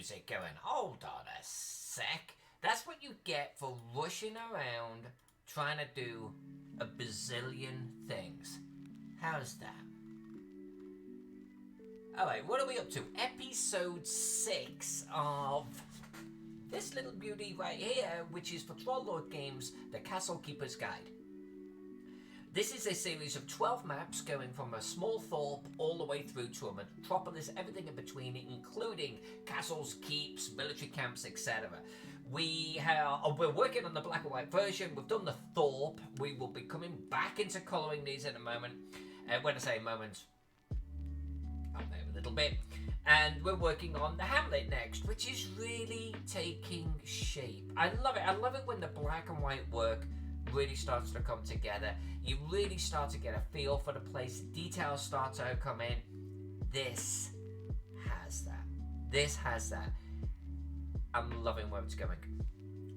music going, hold on a sec. That's what you get for rushing around trying to do a bazillion things. How's that? Alright, what are we up to? Episode 6 of this little beauty right here, which is for Trollord Games, The Castle Keeper's Guide. This is a series of 12 maps going from a small thorp all the way through to a metropolis, everything in between, including castles, keeps, military camps, etc. We're working on the black and white version. We've done the thorp. We will be coming back into colouring these in a moment. When I say a moment, up there a little bit. And we're working on the hamlet next, which is really taking shape. I love it. I love it when the black and white work really starts to come together. You really start to get a feel for the place. Details start to come in. This has that. This has that. I'm loving where it's going.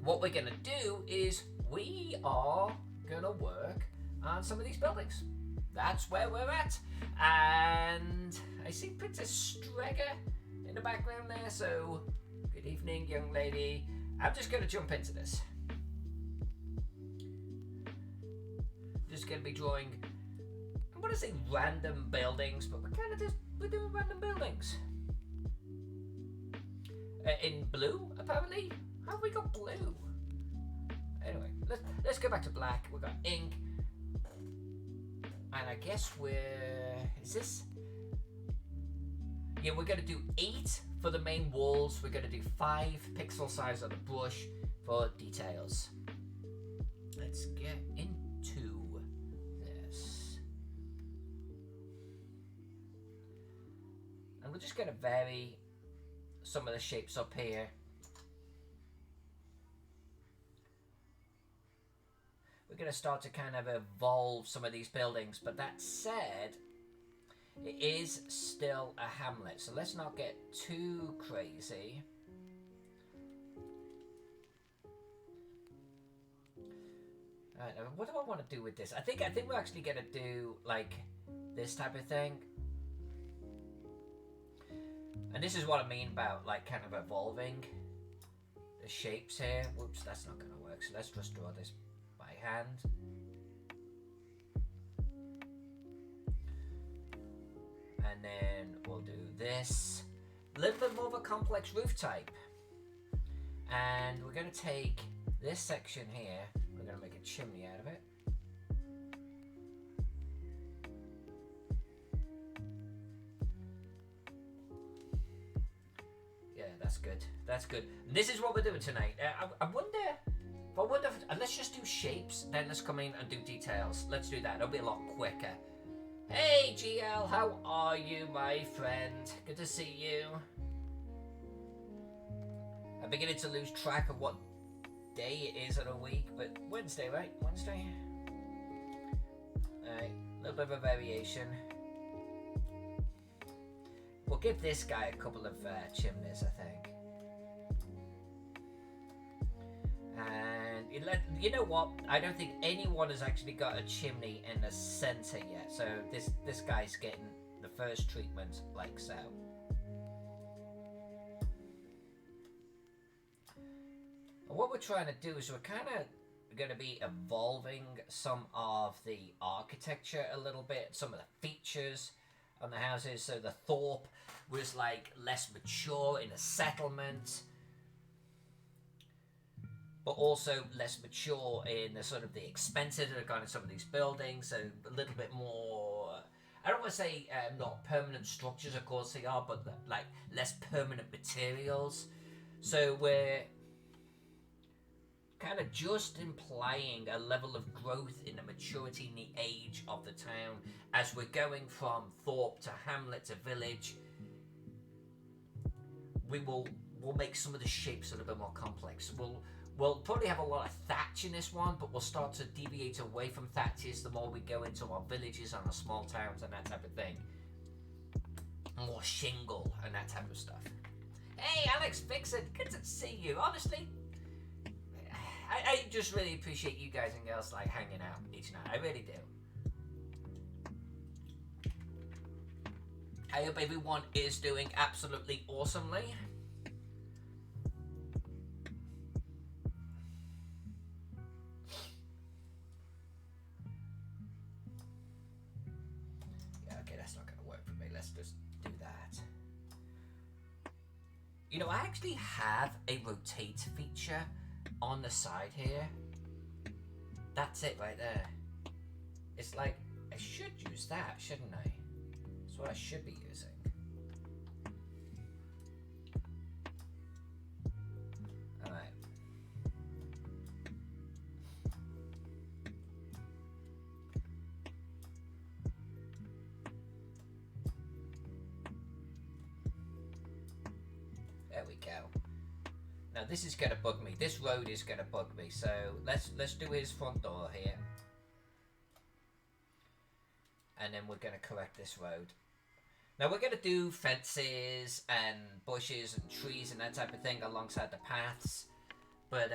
What we're going to do is we are going to work on some of these buildings. That's where we're at. And I see Princess Streger in the background there. So good evening, young lady. I'm just going to jump into this. Just going to be drawing, I want to say random buildings, but we're doing random buildings. In blue, apparently. How have we got blue? Anyway, let's go back to black. We've got ink. And I guess is this? Yeah, we're going to do 8 for the main walls. We're going to do 5 pixel size on the brush for details. Let's get into this. And we're just going to vary some of the shapes up here. We're going to start to kind of evolve some of these buildings, but that said, it is still a hamlet, so let's not get too crazy. Alright, what do I want to do with this? I think we're actually going to do like this type of thing. And this is what I mean about like kind of evolving the shapes here. Whoops, that's not going to work. So let's just draw this by hand. And then we'll do this. A little bit more of a complex roof type. And we're going to take this section here. We're going to make a chimney out of it. That's good. That's good. And this is what we're doing tonight. I wonder if, let's just do shapes, then let's come in and do details. Let's do that. It'll be a lot quicker. Hey, GL, how are you, my friend? Good to see you. I'm beginning to lose track of what day it is in a week, but Wednesday, right? Wednesday? Alright, a little bit of a variation. We'll give this guy a couple of chimneys, I think. And you know what? I don't think anyone has actually got a chimney in the center yet. So this guy's getting the first treatment like so. And what we're trying to do is we're kind of going to be evolving some of the architecture a little bit, some of the features on the houses. So the thorp was like less mature in a settlement, but also less mature in the sort of the expenses that are going in some of these buildings. So a little bit more, I don't want to say not permanent structures, of course they are, but like less permanent materials. So we're kind of just implying a level of growth in the maturity and the age of the town as we're going from thorp to hamlet to village. We'll make some of the shapes a little bit more complex. We'll probably have a lot of thatch in this one, but we'll start to deviate away from thatches the more we go into our villages and our small towns and that type of thing. More shingle and that type of stuff. Hey, Alex Vixen, good to see you. Honestly, I just really appreciate you guys and girls like hanging out each night. I really do. I hope everyone is doing absolutely awesomely. You know, I actually have a rotate feature on the side here. That's it right there. It's like, I should use that, shouldn't I? That's what I should be using. Alright. There we go. Now this is gonna bug me. This road is gonna bug me. So let's do his front door here. And then we're gonna correct this road. Now we're gonna do fences and bushes and trees and that type of thing alongside the paths. But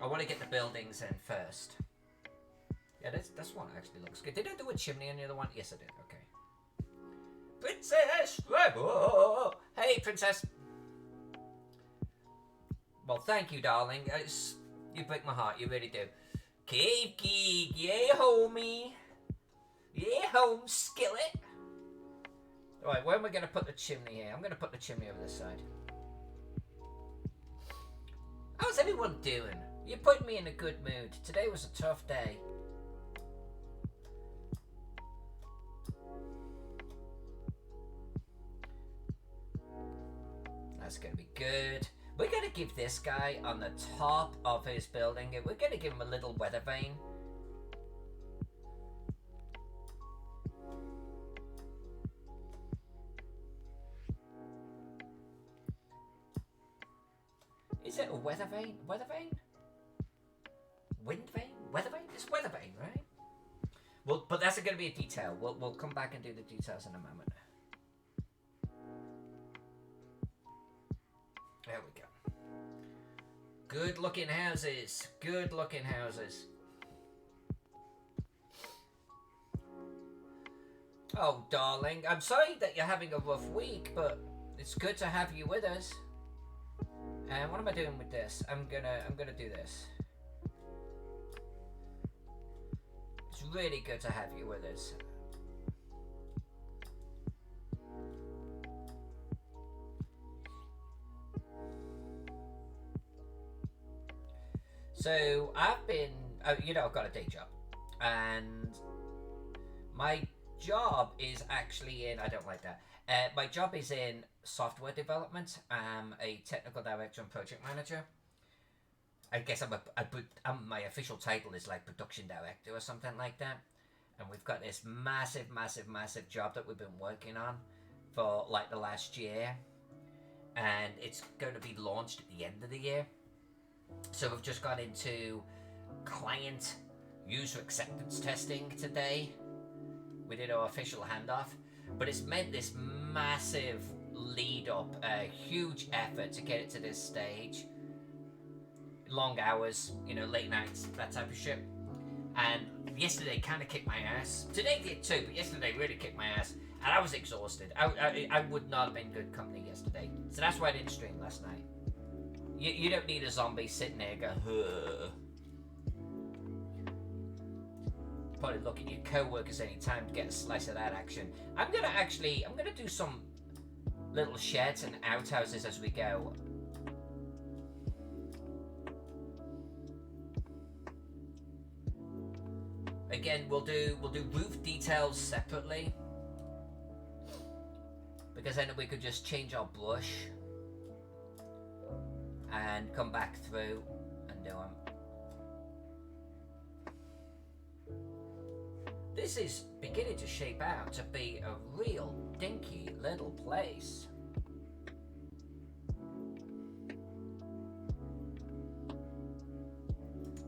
I want to get the buildings in first. Yeah, this one actually looks good. Did I do a chimney on the other one? Yes, I did. Okay. Princess Rebel! Hey, Princess. Well, thank you, darling. You break my heart. You really do. Cave Geek. Yeah, homie. Yeah, home skillet. Alright, where am I going to put the chimney here? I'm going to put the chimney over this side. How's everyone doing? You're putting me in a good mood. Today was a tough day. That's going to be good. We're going to give this guy on the top of his building, we're going to give him a little weather vane. Is it a weather vane? Weather vane? Wind vane? Weather vane? It's weather vane, right? Well, but that's going to be a detail. We'll come back and do the details in a moment. There we go. Good looking houses. Good looking houses. Oh, darling. I'm sorry that you're having a rough week, but it's good to have you with us. And what am I doing with this? I'm gonna do this. It's really good to have you with us. So I've been, you know, I've got a day job, and my job is actually in. I don't like that. My job is in software development. I'm a technical director and project manager. I guess my official title is like production director or something like that. And we've got this massive job that we've been working on for like the last year. And it's going to be launched at the end of the year. So we've just got into client user acceptance testing today. We did our official handoff. But it's meant this massive lead up, a huge effort to get it to this stage. Long hours, you know, late nights, that type of shit. And yesterday kind of kicked my ass. Today did too, but yesterday really kicked my ass. And I was exhausted. I would not have been good company yesterday. So that's why I didn't stream last night. You don't need a zombie sitting there going, huh. Probably look at your co-workers any time to get a slice of that action. I'm gonna do some little sheds and outhouses as we go. Again, we'll do roof details separately, because then we could just change our brush and come back through and do them. This is beginning to shape out to be a real dinky little place.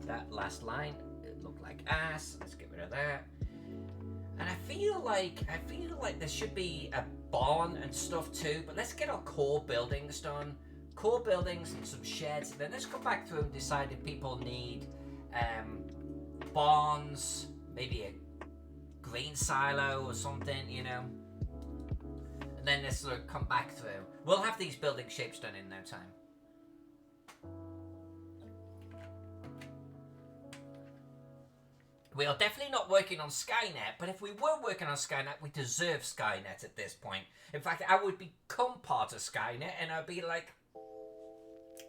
That last line, it looked like ass. Let's get rid of that. And I feel like there should be a barn and stuff too, but let's get our core buildings done. Core buildings and some sheds, and then let's go back through and decide if people need barns, maybe a green silo or something, you know. And then let's sort of come back through. We'll have these building shapes done in no time. We are definitely not working on Skynet, but if we were working on Skynet, we deserve Skynet at this point. In fact, I would become part of Skynet, and I'd be like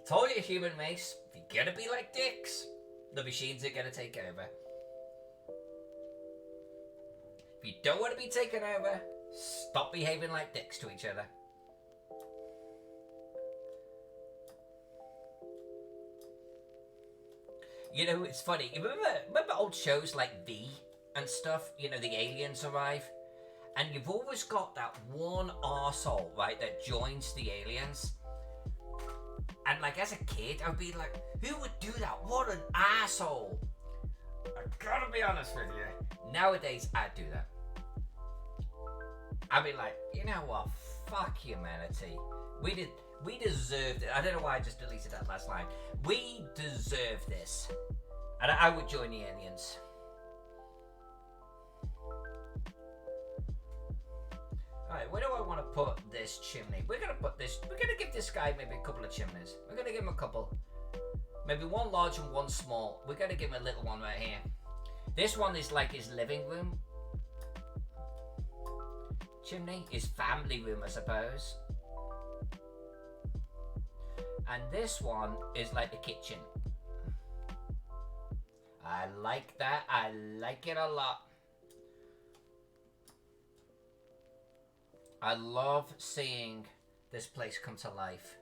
Told you, human race, if you're gonna be like dicks, the machines are gonna take over. If you don't want to be taken over, stop behaving like dicks to each other. You know, it's funny. You remember old shows like V and stuff? You know, the aliens arrive. And you've always got that one arsehole, right, that joins the aliens. And like as a kid, I'd be like, who would do that? What an asshole. I gotta be honest with you. Nowadays, I'd do that. I'd be like, you know what? Fuck humanity. We deserved it. I don't know why I just deleted that last line. We deserve this. And I would join the aliens. Alright, where do I want to put this chimney? We're gonna give this guy maybe a couple of chimneys. We're gonna give him a couple. Maybe one large and one small. We're gonna give him a little one right here. This one is like his living room. Chimney, his family room, I suppose. And this one is like the kitchen. I like that. I like it a lot. I love seeing this place come to life.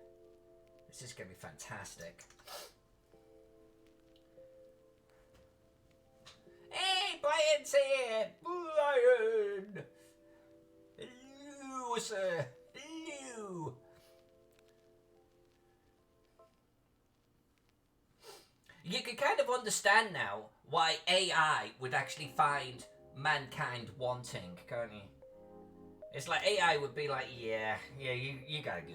This is going to be fantastic. Hey, Brian's here! Brian! Hello, sir. Hello. You can kind of understand now why AI would actually find mankind wanting, can't you? It's like AI would be like, yeah, you gotta go.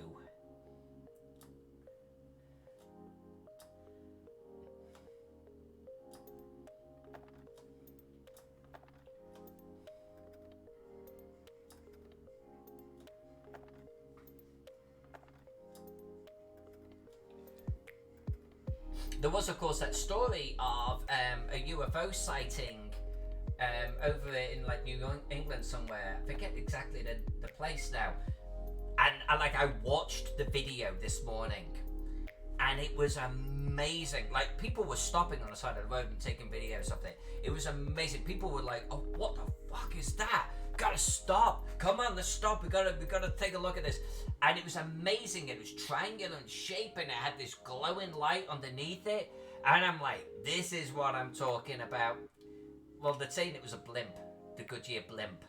There was, of course, that story of a UFO sighting over in like New England somewhere. I forget exactly the place now. And I watched the video this morning, and it was amazing. Like, people were stopping on the side of the road and taking videos of it. It was amazing. People were like, "Oh, what the fuck is that? Gotta stop! Come on, let's stop. We gotta take a look at this." And it was amazing. It was triangular in shape, and it had this glowing light underneath it. And I'm like, this is what I'm talking about. Well, they're saying it was a blimp, the Goodyear blimp.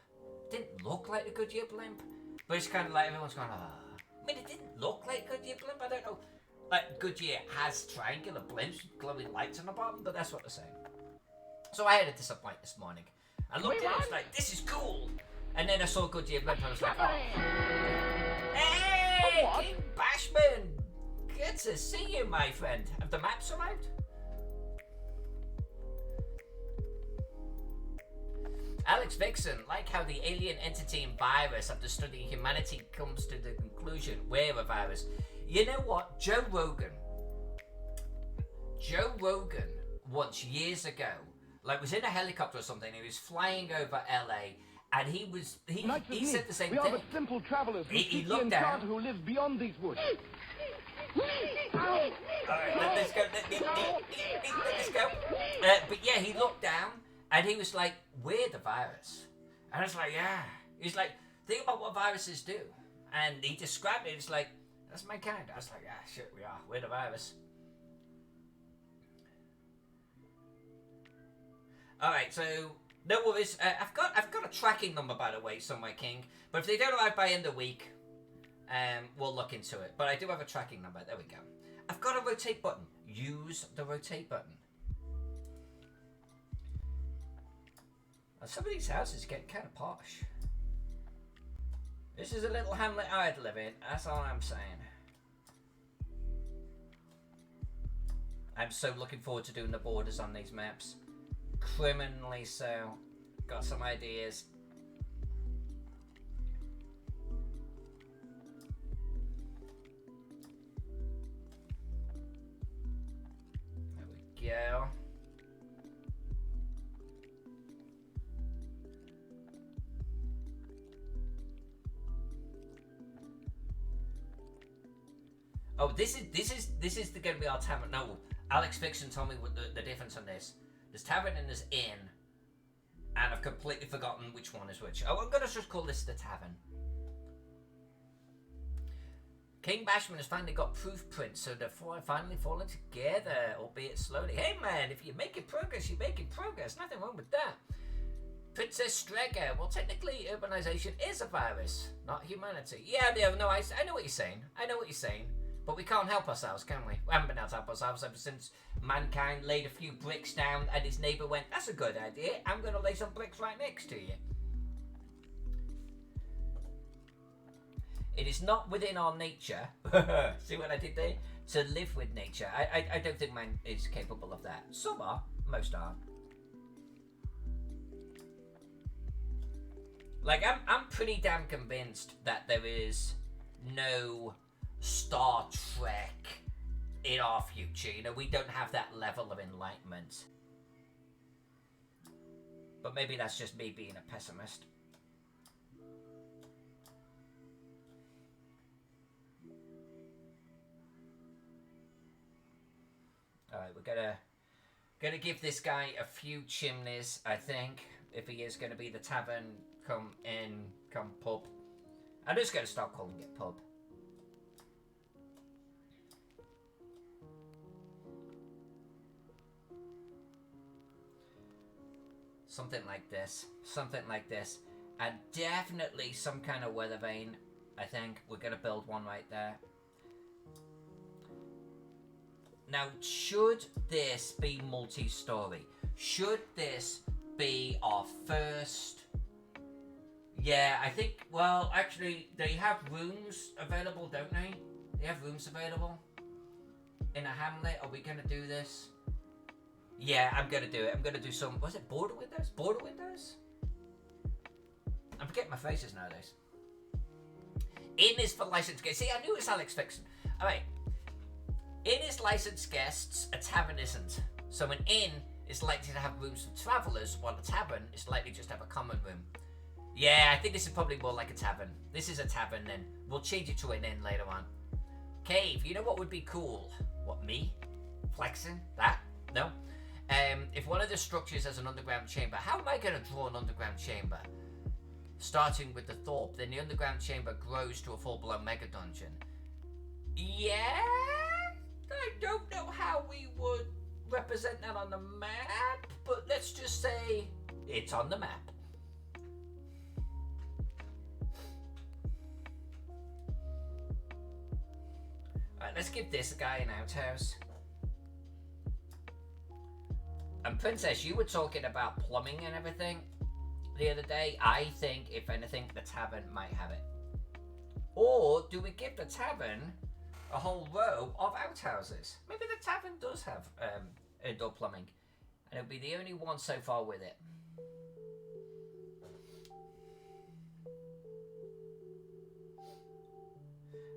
It didn't look like the Goodyear blimp, but it's kind of like everyone's going, ah. I mean, it didn't look like Goodyear blimp. I don't know. Like, Goodyear has triangular blimps with glowing lights on the bottom, but that's what they're saying. So I had a disappointment this morning. I looked at it, I was like, this is cool. And then I saw Goodyear blimp, and I was like, oh. Hey, King Bashman. Good to see you, my friend. Have the maps arrived? Alex Vixen, like how the alien entity and virus, after studying humanity, comes to the conclusion we're a virus. You know what? Joe Rogan once, years ago, was in a helicopter or something. He was flying over LA, and he said the same thing. We are but simple travelers he looked down. who live beyond these woods. Alright, let's go. Let's go. But yeah, he looked down, and he was like, we're the virus. And I was like, yeah. He's like, think about what viruses do. And he described it. It's like, that's mankind. I was like, yeah, shit, we are. We're the virus. Alright, so no worries. I've got a tracking number, by the way, somewhere, King. But if they don't arrive by end of week, we'll look into it. But I do have a tracking number. There we go. I've got a rotate button. Use the rotate button. Some of these houses get kind of posh. This is a little hamlet I'd live in. That's all I'm saying. I'm so looking forward to doing the borders on these maps. Criminally so. Got some ideas. There we go. Oh, this is going to be our tavern. No, Alex Fiction told me what the difference on this. There's tavern and there's inn, and I've completely forgotten which one is which. Oh, I'm gonna just call this the tavern. King Bashman has finally got proof prints, so they're finally falling together, albeit slowly. Hey man, if you're making progress, you're making progress. Nothing wrong with that. Princess Strecker. Well, technically, urbanization is a virus, not humanity. Yeah, no, I know what you're saying. I know what you're saying. But we can't help ourselves, can we? We haven't been able to help ourselves ever since mankind laid a few bricks down and his neighbour went, that's a good idea. I'm going to lay some bricks right next to you. It is not within our nature, see what I did there? To live with nature. I don't think man is capable of that. Some are, most aren't. Like, I'm pretty damn convinced that there is no Star Trek in our future. You know, we don't have that level of enlightenment. But maybe that's just me being a pessimist. Alright, we're gonna give this guy a few chimneys, I think, if he is gonna be the tavern, come pub. I'm just gonna start calling it pub. Something like this, and definitely some kind of weather vane. I think we're gonna build one right there. Now, should this be multi-story? Should this be our first? Yeah, I think, well, actually, they have rooms available, don't they? They have rooms available in a hamlet. Are we going to do this? Yeah, I'm going to do it. I'm going to do some, was it border windows? Border windows? I'm forgetting my faces nowadays. Inn is for licensed guests. See, I knew it was Alex Fiction. All right. Inn is licensed guests, a tavern isn't. So an inn is likely to have rooms for travellers, while a tavern is likely just to have a common room. Yeah, I think this is probably more like a tavern. This is a tavern then. We'll change it to an inn later on. Cave, you know what would be cool? What, me? Flexing? That? No? If one of the structures has an underground chamber, how am I going to draw an underground chamber? Starting with the Thorpe, then the underground chamber grows to a full-blown mega dungeon. Yeah? I don't know how we would represent that on the map, but let's just say it's on the map. Alright, let's give this guy an outhouse. And Princess, you were talking about plumbing and everything the other day. I think, if anything, the tavern might have it. Or do we give the tavern a whole row of outhouses? Maybe the tavern does have indoor plumbing, and it'll be the only one so far with it.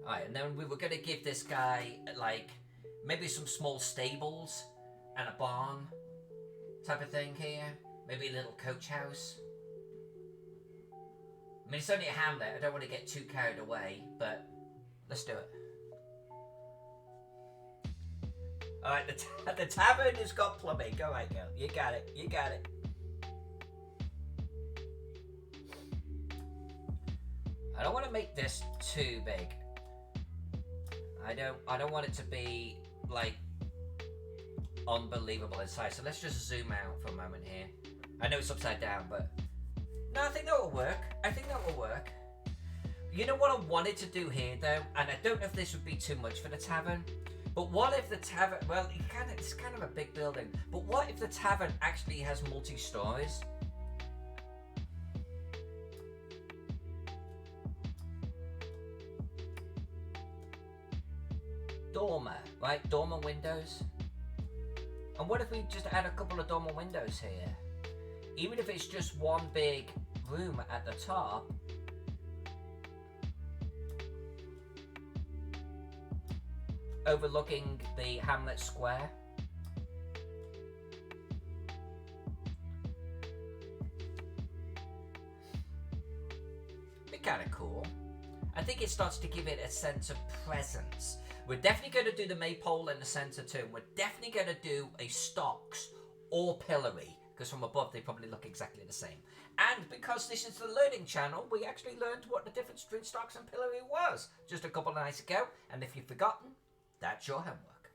Alright, and then we were going to give this guy, like, maybe some small stables and a barn type of thing here. Maybe a little coach house. I mean, it's only a hamlet. I don't want to get too carried away, but let's do it. Alright, the tavern has got plumbing. Go right, girl. You got it. You got it. I don't want to make this too big. I don't want it to be, like, unbelievable in size. So let's just zoom out for a moment here. I know it's upside down, but no, I think that will work. I think that will work. You know what I wanted to do here, though? And I don't know if this would be too much for the tavern. But what if the tavern, well, it's kind of a big building, but what if the tavern actually has multi-stories? Dormer, right? Dormer windows. And what if we just add a couple of dormer windows here? Even if it's just one big room at the top. Overlooking the Hamlet Square. Be kind of cool. I think it starts to give it a sense of presence. We're definitely going to do the maypole in the centre too. We're definitely going to do a stocks or pillory, because from above they probably look exactly the same. And because this is the learning channel, we actually learned what the difference between stocks and pillory was just a couple of nights ago. And if you've forgotten, that's your homework.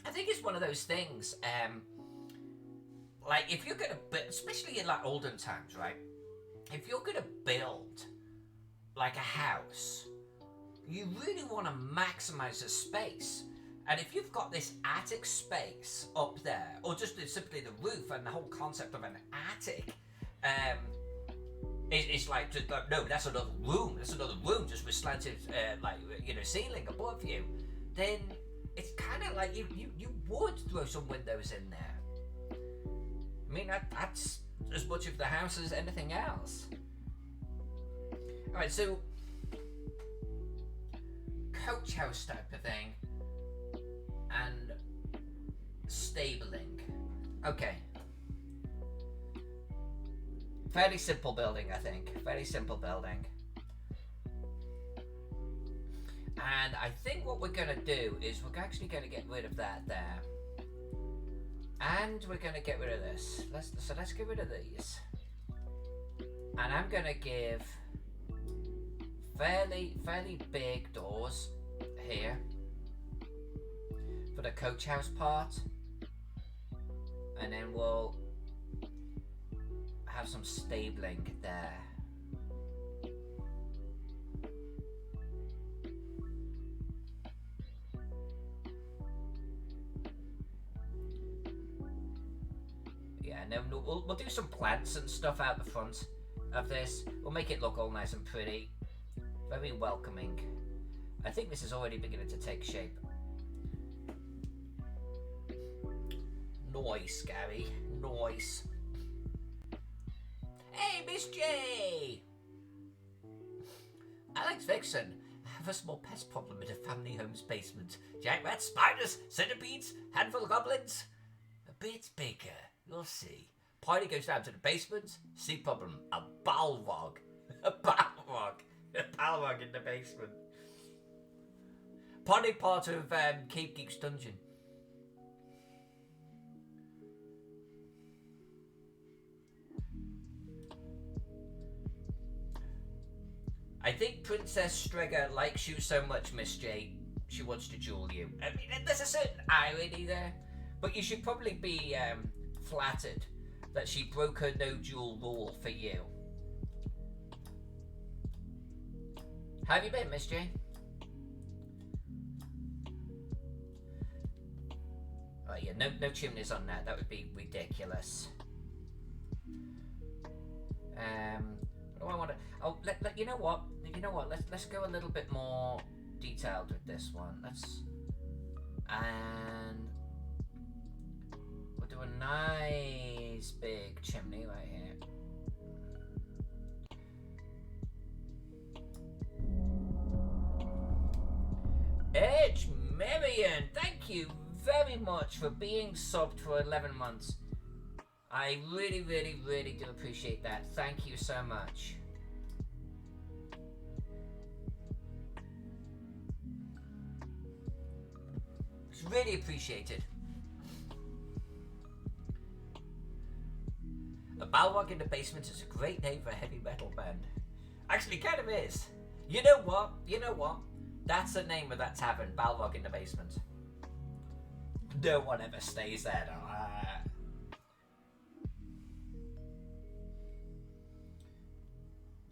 I think it's one of those things, like if you're going to, especially in like olden times, right? If you're going to build like a house, you really want to maximize the space. And if you've got this attic space up there, or just simply the roof and the whole concept of an attic, it's like, just, no, that's another room. That's another room just with slanted, ceiling above you. Then it's kind of like you would throw some windows in there. I mean, that's as much of the house as anything else. Alright, so coach house type of thing and stabling. Okay. Fairly simple building, I think. Very simple building. And I think what we're going to do is we're actually going to get rid of that there. And we're going to get rid of this. Let's get rid of these. And I'm going to give fairly big doors here for the coach house part. And then we'll have some stabling there. Yeah, and then we'll do some plants and stuff out the front of this. We'll make it look all nice and pretty. Very welcoming. I think this is already beginning to take shape. Nice, Gary. Nice. Hey, Miss J! Alex Vixen. I have a small pest problem in a family home's basement. Jack rats, spiders, centipedes, handful of goblins. A bit bigger. You'll see. Party goes down to the basement. See problem. A balrog. A balrog. A balrog in the basement. Party part of Cape Geek's dungeon. I think Princess Strega likes you so much, Miss J, she wants to duel you. I mean, there's a certain irony there, but you should probably be flattered that she broke her no duel rule for you. How have you been, Miss J? Oh yeah, no chimneys on that. That would be ridiculous. What do I want to? Oh, you know what? You know what? Let's go a little bit more detailed with this one. And we'll do a nice big chimney right here. Edge Marion, thank you very much for being subbed for 11 months. I really do appreciate that. Thank you so much. It's really appreciated. A Balrog in the Basement is a great name for a heavy metal band. Actually, kind of is. You know what? That's the name of that tavern, Balrog in the Basement. No one ever stays there, though.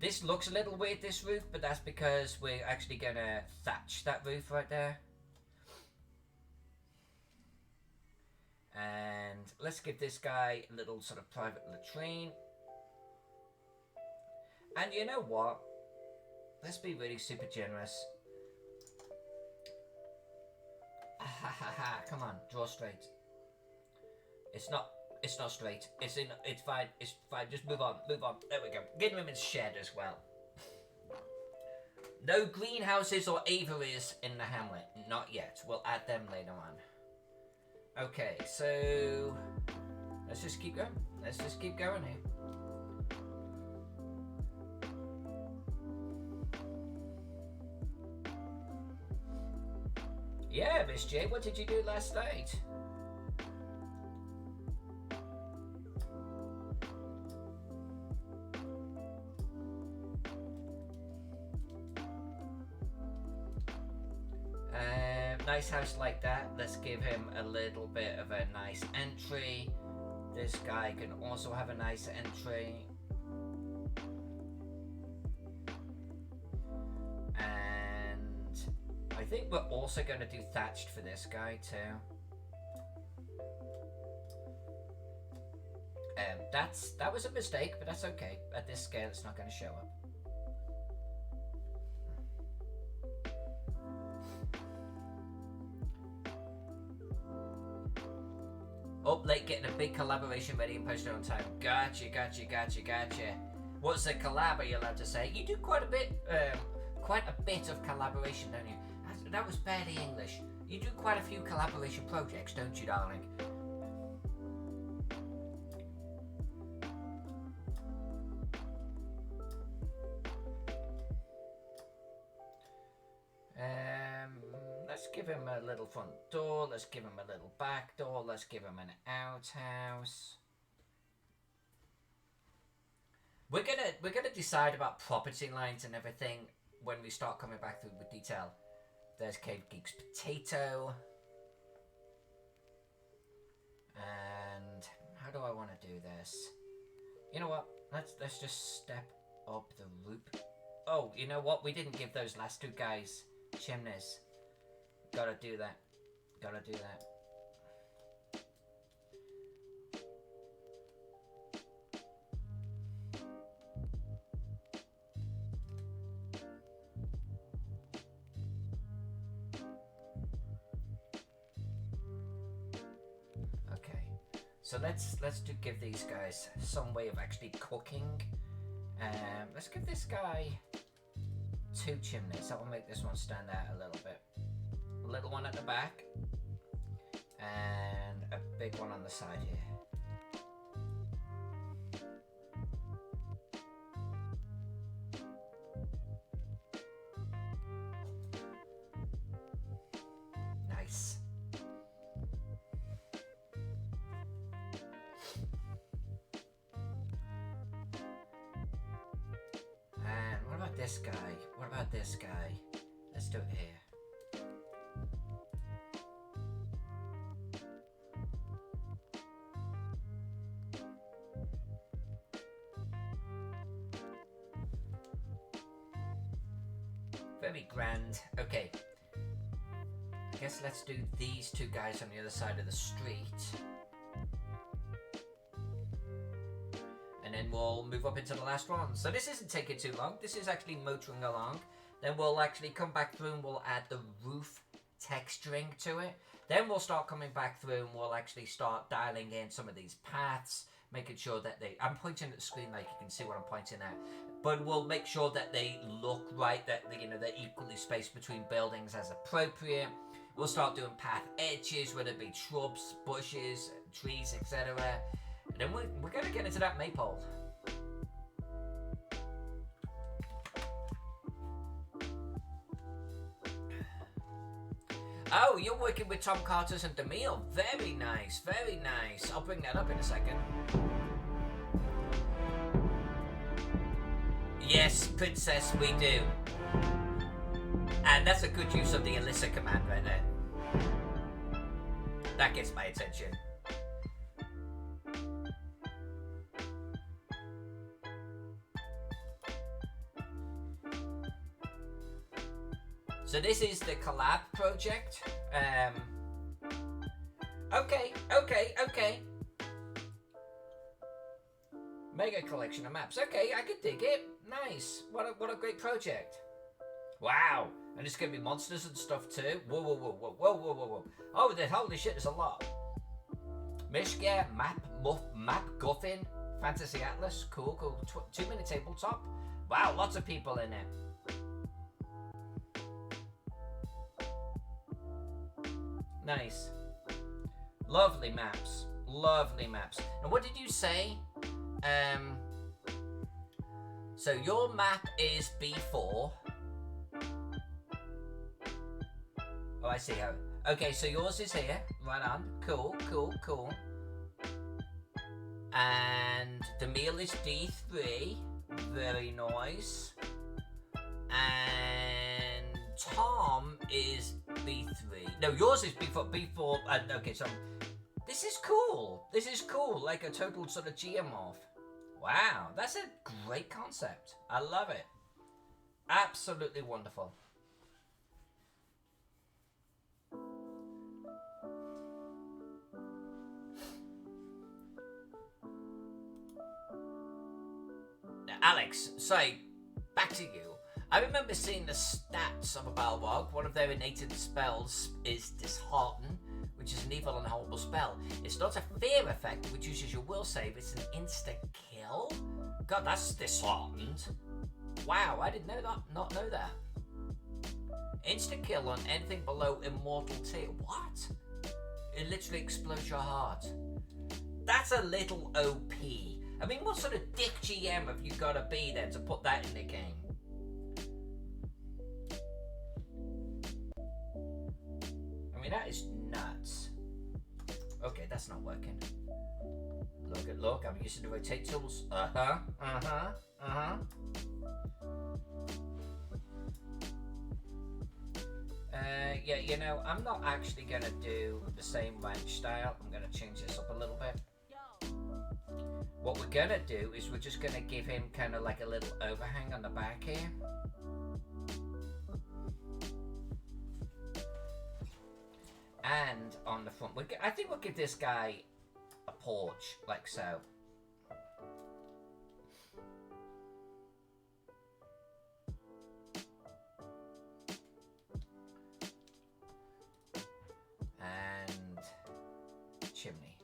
This looks a little weird, this roof, but that's because we're actually going to thatch that roof right there. And let's give this guy a little sort of private latrine. And you know what? Let's be really super generous. Come on, draw straight. It's not straight. It's fine. It's fine. Just move on. There we go. Give him his shed as well. No greenhouses or aviaries in the hamlet. Not yet. We'll add them later on. Okay, so let's just keep going. Let's just keep going here. Yeah, Miss J, what did you do last night? Nice house like that. Let's give him a little bit of a nice entry. This guy can also have a nice entry. And I think we're also going to do thatched for this guy too. That was a mistake, but that's okay. At this scale, it's not going to show up. Up late, getting a big collaboration ready and posted on time. Gotcha. What's a collab, are you allowed to say? You do quite a bit of collaboration, don't you? That was barely English. You do quite a few collaboration projects, don't you, darling? Let's give him a little front door. Let's give him a little back door. Let's give him an outhouse. We're gonna decide about property lines and everything when we start coming back through with detail. There's Cave Geek's potato. And how do I want to do this? You know what? Let's just step up the roof. Oh, you know what? We didn't give those last two guys chimneys. Gotta do that. Okay. So let's give these guys some way of actually cooking. Let's give this guy 2 chimneys. That will make this one stand out a little bit. A little one at the back and a big one on the side here. Nice. And what about this guy? Let's do it here. Very grand. Okay. I guess let's do these 2 guys on the other side of the street. And then we'll move up into the last one. So this isn't taking too long. This is actually motoring along. Then we'll actually come back through and we'll add the roof texturing to it. Then we'll start coming back through and we'll actually start dialing in some of these paths, making sure that I'm pointing at the screen like you can see what I'm pointing at. But we'll make sure that they look right, that they're equally spaced between buildings as appropriate. We'll start doing path edges, whether it be shrubs, bushes, trees, etc. And then we're going to get into that maypole. Oh, you're working with Tom Carter's and DeMille. Very nice, very nice. I'll bring that up in a second. Yes, Princess, we do. And that's a good use of the Alyssa command right there. That gets my attention. So this is the collab project. Okay. Mega collection of maps. Okay, I could dig it. Nice. What a great project. Wow. And it's gonna be monsters and stuff too. Whoa. Oh, holy shit, there's a lot. Mishka, map Guffin, Fantasy Atlas. Cool. 2-minute tabletop. Wow, lots of people in it. Nice. Lovely maps. Lovely maps. And what did you say? So your map is B4. Oh, I see how. Okay, so yours is here. Right on. Cool, cool, cool. And the meal is D3. Very nice. And Tom is B3. No, yours is B4. B4. Okay, so this is cool. This is cool. Like a total sort of geomorph. Wow, that's a great concept. I love it. Absolutely wonderful. Now, Alex, sorry, back to you. I remember seeing the stats of a Balrog. One of their innate spells is Dishearten, which is an evil and horrible spell. It's not a fear effect, which uses your will save. It's an insta-kill? God, that's disheartened. Wow, I didn't know that. Not know that. Insta-kill on anything below immortal tier. What? It literally explodes your heart. That's a little OP. I mean, what sort of dick GM have you got to be then to put that in the game? I mean, that is nuts. Okay, that's not working. Look, I'm using the rotate tools. Yeah, you know, I'm not actually gonna do the same ranch style. I'm gonna change this up a little bit. What we're gonna do is we're just gonna give him kind of like a little overhang on the back here. And on the front, I think we'll give this guy a porch, like so. And chimney.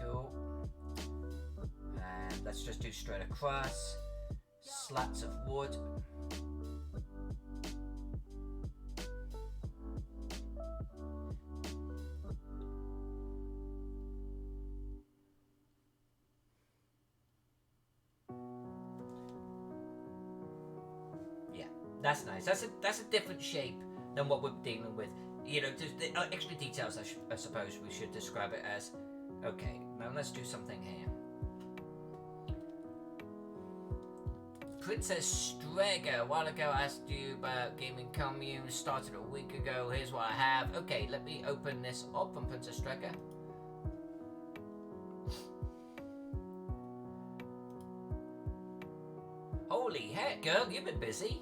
Cool. And let's just do straight across. Slats of wood. Yeah, that's nice. That's a different shape than what we're dealing with. You know, just the extra details. I suppose we should describe it as. Okay, now let's do something here. Princess Strega, a while ago I asked you about gaming commune, started a week ago, here's what I have. Okay, let me open this up from Princess Strega. Holy heck, girl, you've been busy.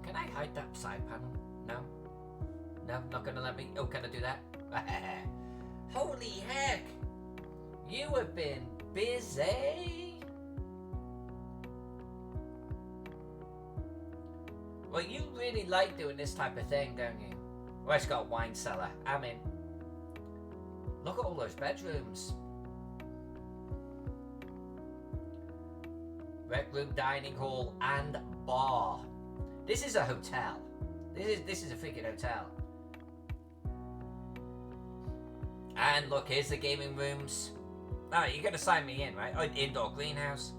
Can I hide that side panel? No? No, not gonna let me? Oh, can I do that? Holy heck! You have been busy! Well, you really like doing this type of thing, don't you? Well, it's got a wine cellar. I'm in. Look at all those bedrooms. Rec room, dining hall, and bar. This is a hotel. This is a freaking hotel. And look, here's the gaming rooms. Oh, you're gonna sign me in, right? Oh, indoor greenhouse.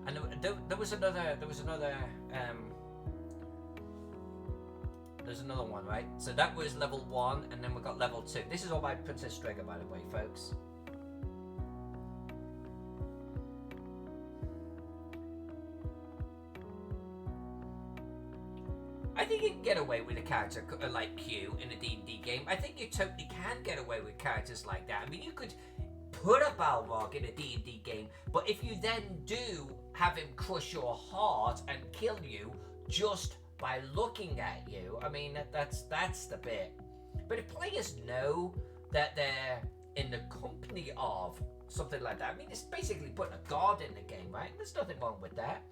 And there was another there's another one, right? So that was level 1, and then we got level 2. This is all by Princess Strega, by the way, folks. I think you can get away with a character like Q in a D&D game. I think you totally can get away with characters like that. I mean, you could put a Balrog in a D&D game, but if you then do have him crush your heart and kill you just by looking at you, I mean, that's the bit. But if players know that they're in the company of something like that, I mean, it's basically putting a god in the game, right? There's nothing wrong with that.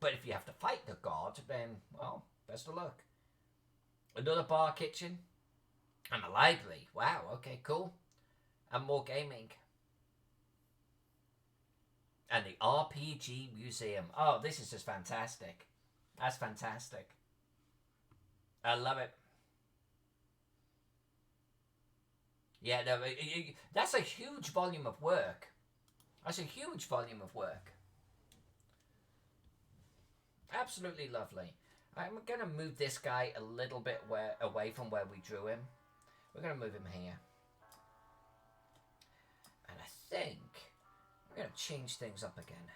But if you have to fight the god, then, well, best of luck. Another bar kitchen. And a library. Wow, okay, cool. And more gaming. And the RPG Museum. Oh, this is just fantastic. That's fantastic. I love it. Yeah, no, that's a huge volume of work. That's a huge volume of work. Absolutely lovely. I'm going to move this guy a little bit away from where we drew him. We're going to move him here. And I think we're going to change things up again.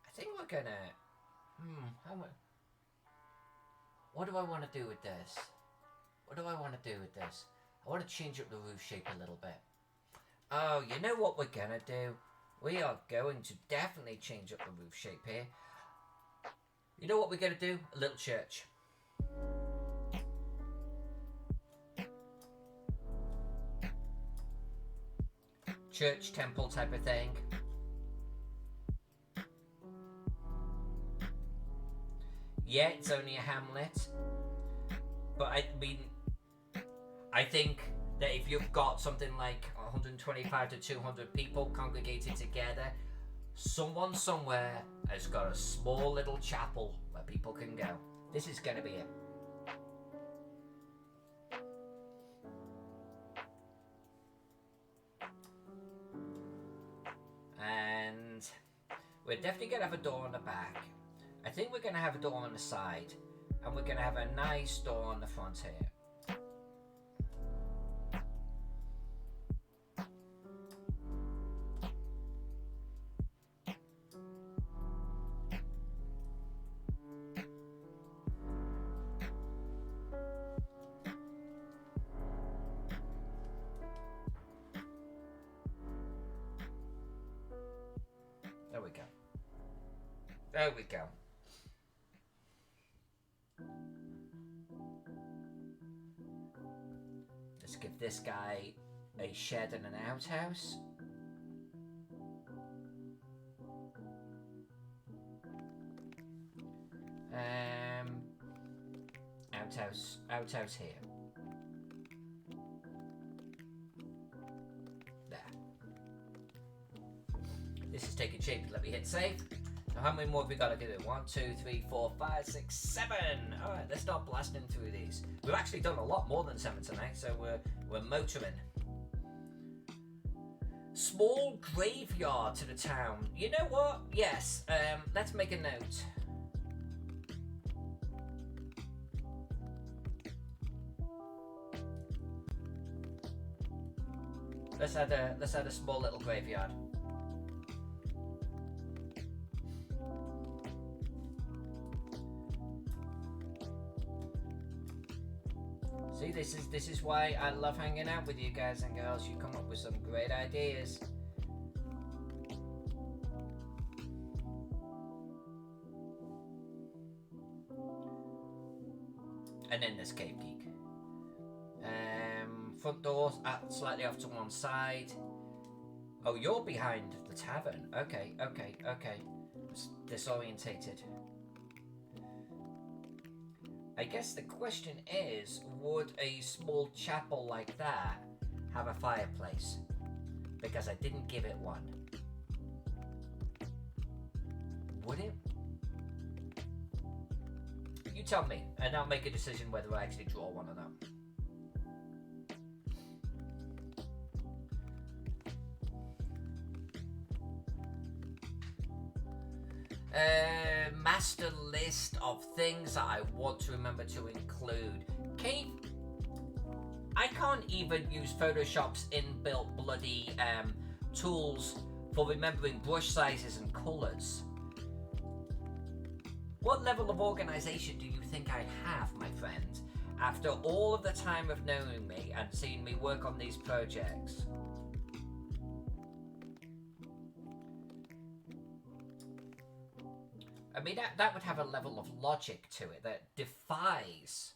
I think we're going to... what do I want to do with this? What do I want to do with this? I want to change up the roof shape a little bit. Oh, you know what we're going to do? We are going to definitely change up the roof shape here. You know what we're going to do? A little church. Church, temple type of thing. Yeah, it's only a hamlet. But I mean, I think that if you've got something like 125 to 200 people congregated together, someone somewhere has got a small little chapel where people can go. This is going to be it. And we're definitely going to have a door on the back. I think we're going to have a door on the side. And we're going to have a nice door on the front here. There we go. There we go. Let's give this guy a shed and an outhouse. Outhouse here. There. This is taking shape. Let me hit save. Now how many more have we got to do? 1, 2, 3, 4, 5, 6, 7. Alright, let's start blasting through these. We've actually done a lot more than 7 tonight, so we're motoring. Small graveyard to the town. You know what? Yes, let's make a note. Let's add a small little graveyard. See, this is why I love hanging out with you guys and girls. You come up with some great ideas. And then there's Cave Geek. Front door slightly off to one side. Oh, you're behind the tavern. Okay. Disorientated. I guess the question is, would a small chapel like that have a fireplace? Because I didn't give it one. Would it? You tell me, and I'll make a decision whether I actually draw one or not. Master list of things that I want to remember to include. Cave. I can't even use Photoshop's inbuilt bloody tools for remembering brush sizes and colours. What level of organisation do you think I have, my friend, after all of the time of knowing me and seeing me work on these projects? I mean, that would have a level of logic to it that defies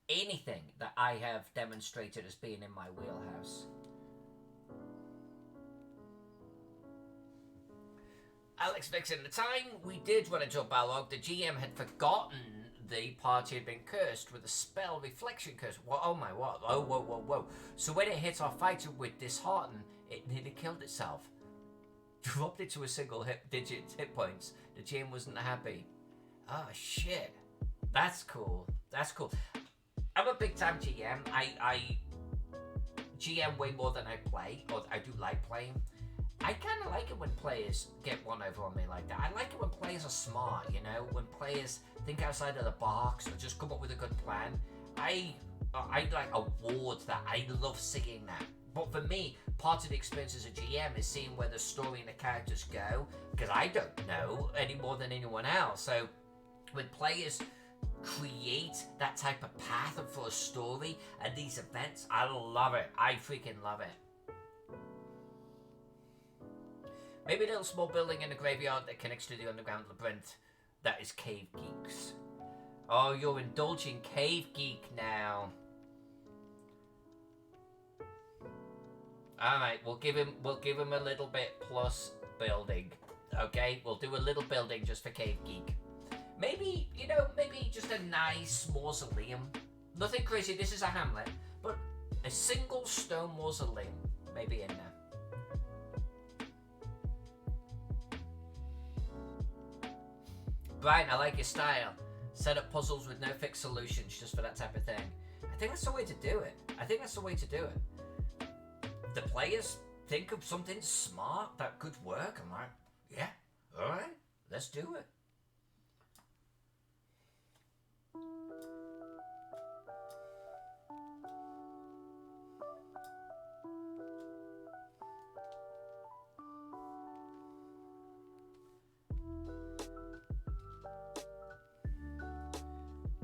anything that I have demonstrated as being in my wheelhouse. Alex Vixen, the time we did run into a Balrog, the GM had forgotten the party had been cursed with a spell reflection curse. Well, oh my what? Oh, whoa. So when it hit our fighter with dishearten, it nearly killed itself. dropped it to a single digit hit points. The GM wasn't happy. Oh shit. That's cool. That's cool. I'm a big time GM. I GM way more than I play, or I do like playing. I kind of like it when players get one over on me like that. I like it when players are smart, you know, when players think outside of the box or just come up with a good plan. I like awards that. I love seeing that. But for me, part of the experience as a GM is seeing where the story and the characters go, because I don't know any more than anyone else. So when players create that type of path for a story and these events, I love it. I freaking love it. Maybe a little small building in the graveyard that connects to the underground labyrinth. That is Cave Geeks. Oh, you're indulging Cave Geek now. Alright, we'll give him a little bit plus building. Okay, we'll do a little building just for Cave Geek. Maybe, you know, maybe just a nice mausoleum. Nothing crazy, this is a hamlet, but a single stone mausoleum maybe in there. Brian, I like your style. Set up puzzles with no fixed solutions just for that type of thing. I think that's the way to do it. The players think of something smart that could work. I'm like, yeah, alright, let's do it.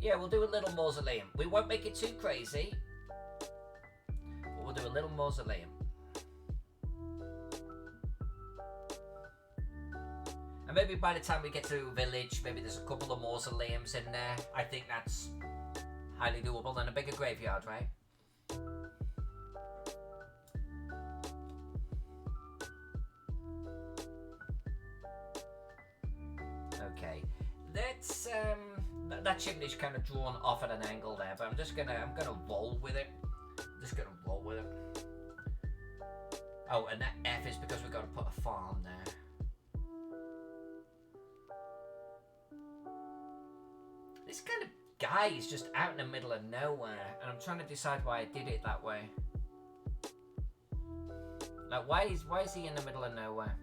Yeah, we'll do a little mausoleum. We won't make it too crazy, but we'll do a little mausoleum. And maybe by the time we get to a village, maybe there's a couple of mausoleums in there. I think that's highly doable, and a bigger graveyard, right? Okay, let's that chimney's kind of drawn off at an angle there, but I'm gonna roll with it. Oh, and that F is because we've got to put a farm there. This kind of guy is just out in the middle of nowhere, and I'm trying to decide why I did it that way. Like, why is he in the middle of nowhere?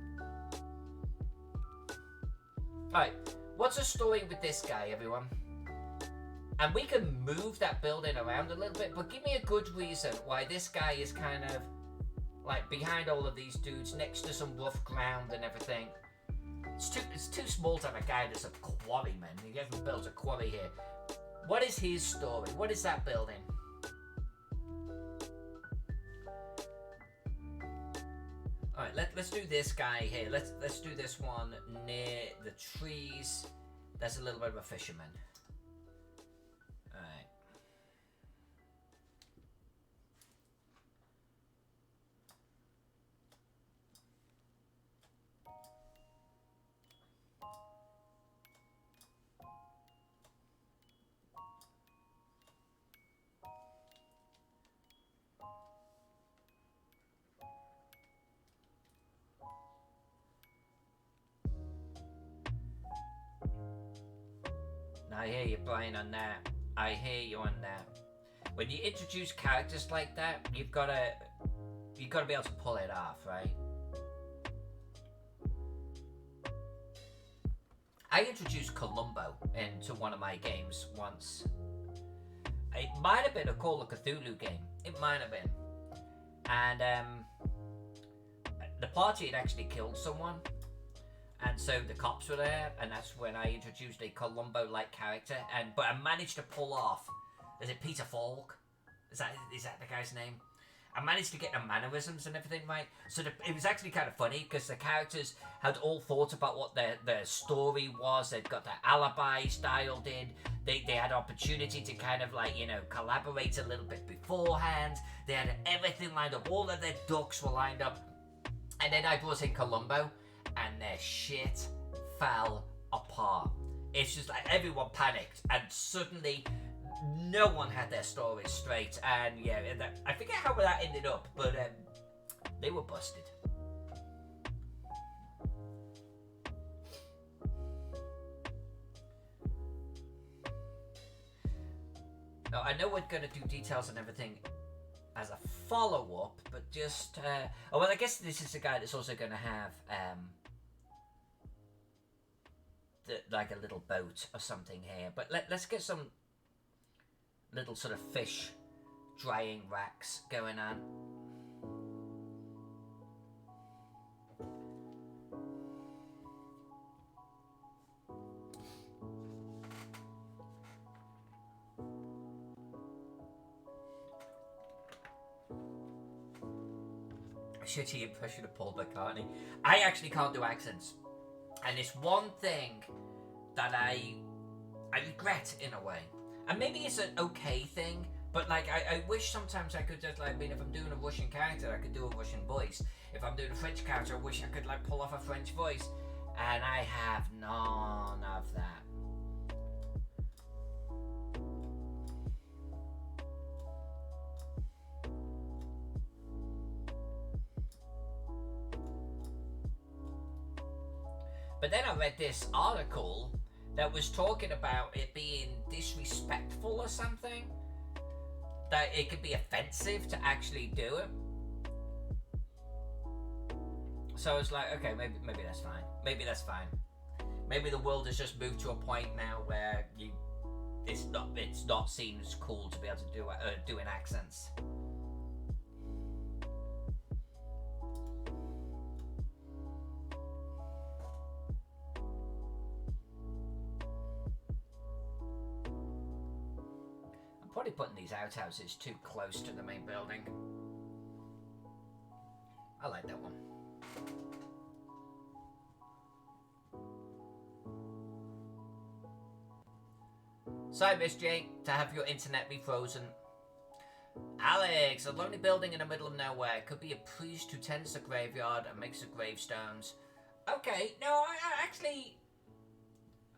Alright, what's the story with this guy, everyone? And we can move that building around a little bit, but give me a good reason why this guy is kind of like behind all of these dudes, next to some rough ground and everything. It's too small to have a guy that's a quarryman. He hasn't built a quarry here. What is his story? What is that building? Alright, let's do this guy here. Let's do this one near the trees. There's a little bit of a fisherman. Alright. I hear you, Brian, on that. I hear you on that. When you introduce characters like that, you've got to be able to pull it off, right? I introduced Columbo into one of my games once. It might have been a Call of Cthulhu game. It might have been. And the party had actually killed someone. And so the cops were there, and that's when I introduced a Columbo-like character. But I managed to pull off. Is it Peter Falk? Is that the guy's name? I managed to get the mannerisms and everything right. So it was actually kind of funny because the characters had all thought about what their story was. They'd got their alibis dialed in. They had opportunity to kind of like, you know, collaborate a little bit beforehand. They had everything lined up. All of their ducks were lined up. And then I brought in Columbo. And their shit fell apart. It's just like everyone panicked, and suddenly no one had their stories straight. And yeah, I forget how that ended up, but they were busted. Now, I know we're going to do details and everything as a follow-up, but just... oh, well, I guess this is the guy that's also going to have, like a little boat or something here. But let's get some little sort of fish drying racks going on. Shitty impression of Paul McCartney. I actually can't do accents, and it's one thing that I regret in a way. And maybe it's an okay thing, but like I wish sometimes I could just like, I mean, if I'm doing a Russian character, I could do a Russian voice. If I'm doing a French character, I wish I could like pull off a French voice, and I have none of that. But then I read this article that was talking about it being disrespectful or something. That it could be offensive to actually do it. So it's like, okay, maybe that's fine. Maybe that's fine. Maybe the world has just moved to a point now where it's not seen as cool to be able to doing accents. Probably putting these outhouses too close to the main building. I like that one. Sorry, Miss J, to have your internet be frozen. Alex, a lonely building in the middle of nowhere. Could be a priest who tends the graveyard and makes the gravestones. Okay, no, I actually...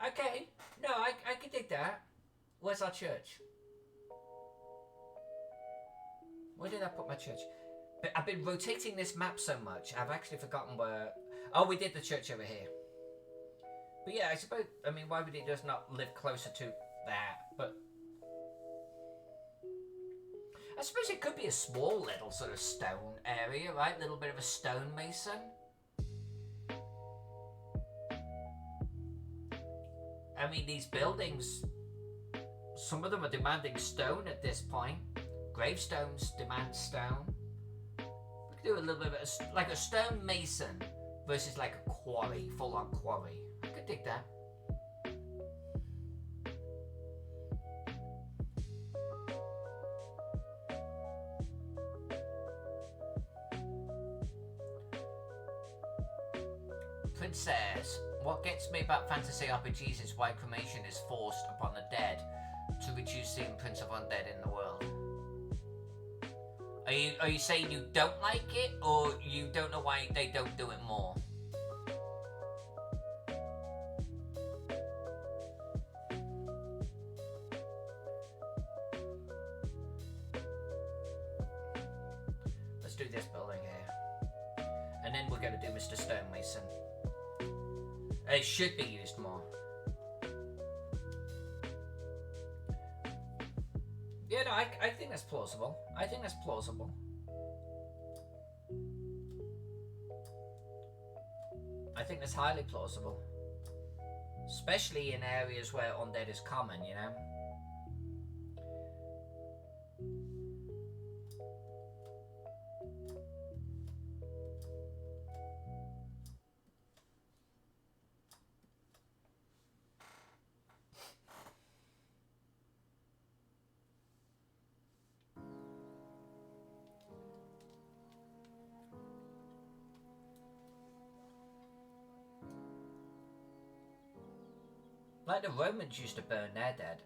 Okay, no, I can dig that. Where's our church? Where did I put my church? But I've been rotating this map so much, I've actually forgotten where... Oh, we did the church over here. But yeah, I suppose... I mean, why would it just not live closer to that? But... I suppose it could be a small little sort of stone area, right? A little bit of a stonemason. I mean, these buildings... Some of them are demanding stone at this point. Gravestones demand stone. We could do a little bit of like a stone mason versus like a quarry, full-on quarry. I could dig that. Princess, what gets me about fantasy RPGs is why cremation is forced upon the dead to reduce the imprint of undead in the world. Are you saying you don't like it, or you don't know why they don't do it more? Let's do this building here. And then we're going to do Mr. Stonemason. It should be used more. Yeah, no, I think that's plausible. I think that's plausible. I think that's highly plausible. Especially in areas where undead is common, you know? Like the Romans used to burn their dead.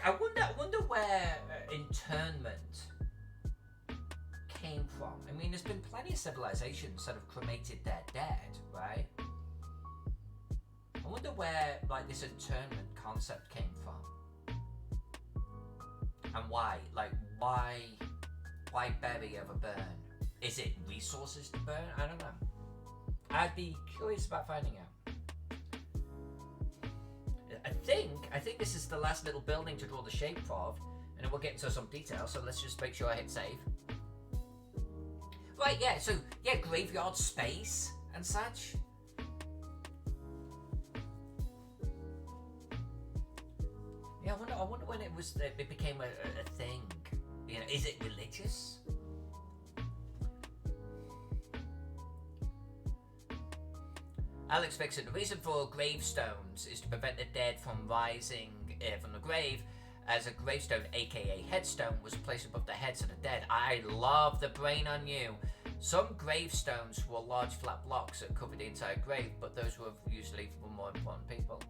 I wonder where internment came from. I mean, there's been plenty of civilizations that have cremated their dead, right? I wonder where like this internment concept came from, and why? Like, why bury over burn? Is it resources to burn? I don't know. I'd be curious about finding out. think this is the last little building to draw the shape of, and then we'll get into some detail. So let's just make sure I hit save. Right, yeah. So yeah, graveyard space and such. Yeah, I wonder when it became a thing. You know, is it religious? Alex Vixen, the reason for gravestones is to prevent the dead from rising from the grave, as a gravestone, aka headstone, was placed above the heads of the dead. I love the brain on you. Some gravestones were large flat blocks that covered the entire grave, but those were usually for more important people.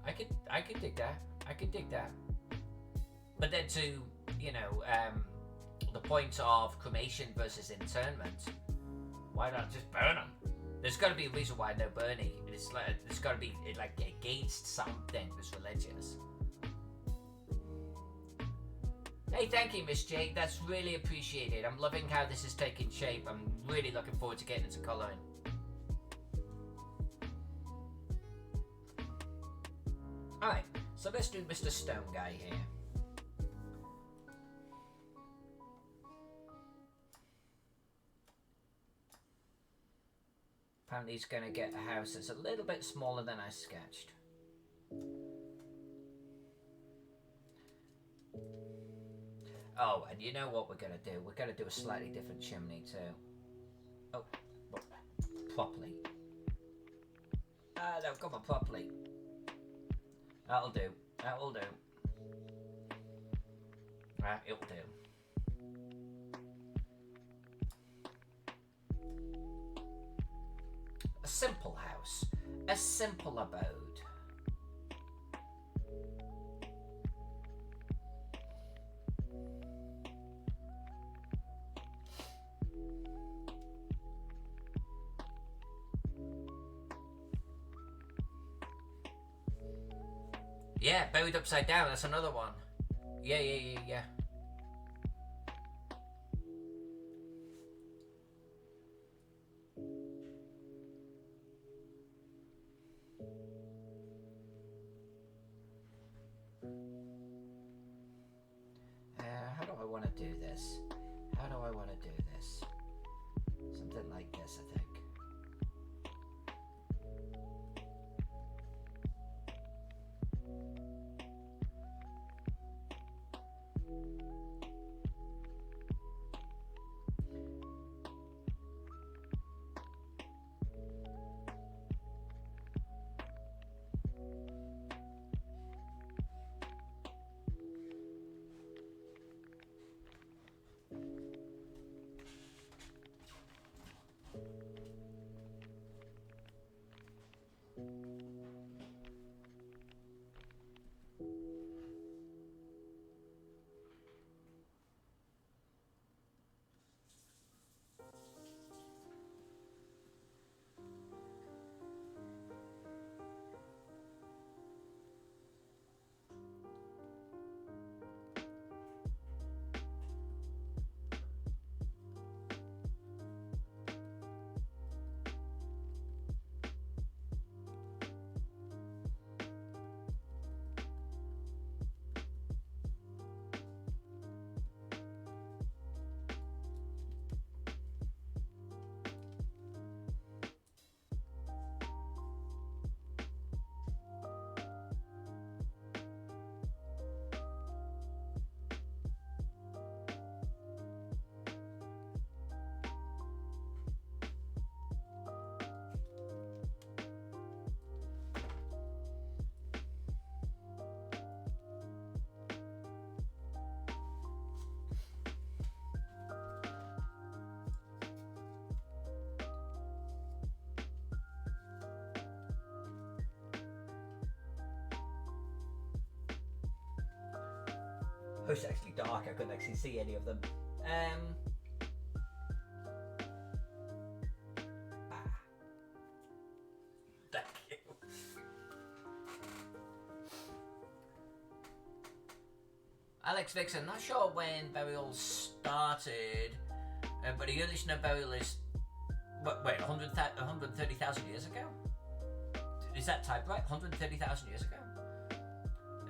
I could dig that. I could dig that. But then to, you know, the point of cremation versus internment, why not just burn them? There's got to be a reason why they're burning. It's like, there's got to be like against something that's religious. Hey, thank you, Miss Jade. That's really appreciated. I'm loving how this is taking shape. I'm really looking forward to getting into colouring. Alright, so let's do Mr. Stone Guy here. Apparently he's going to get a house that's a little bit smaller than I sketched. Oh, and you know what we're going to do? We're going to do a slightly different chimney too. Oh, well, properly. No, come on, properly. That'll do. That'll do. Right, it'll do. A simple house. A simple abode. Yeah, buried upside down, that's another one. Yeah. How do I want to do this? How do I want to do this? Something like this, I think. Oh, it's actually dark, I couldn't actually see any of them. Thank you. Alex Vixen, not sure when burial started, but the earliest known burial is, wait, 130,000 years ago? Is that type right? 130,000 years ago?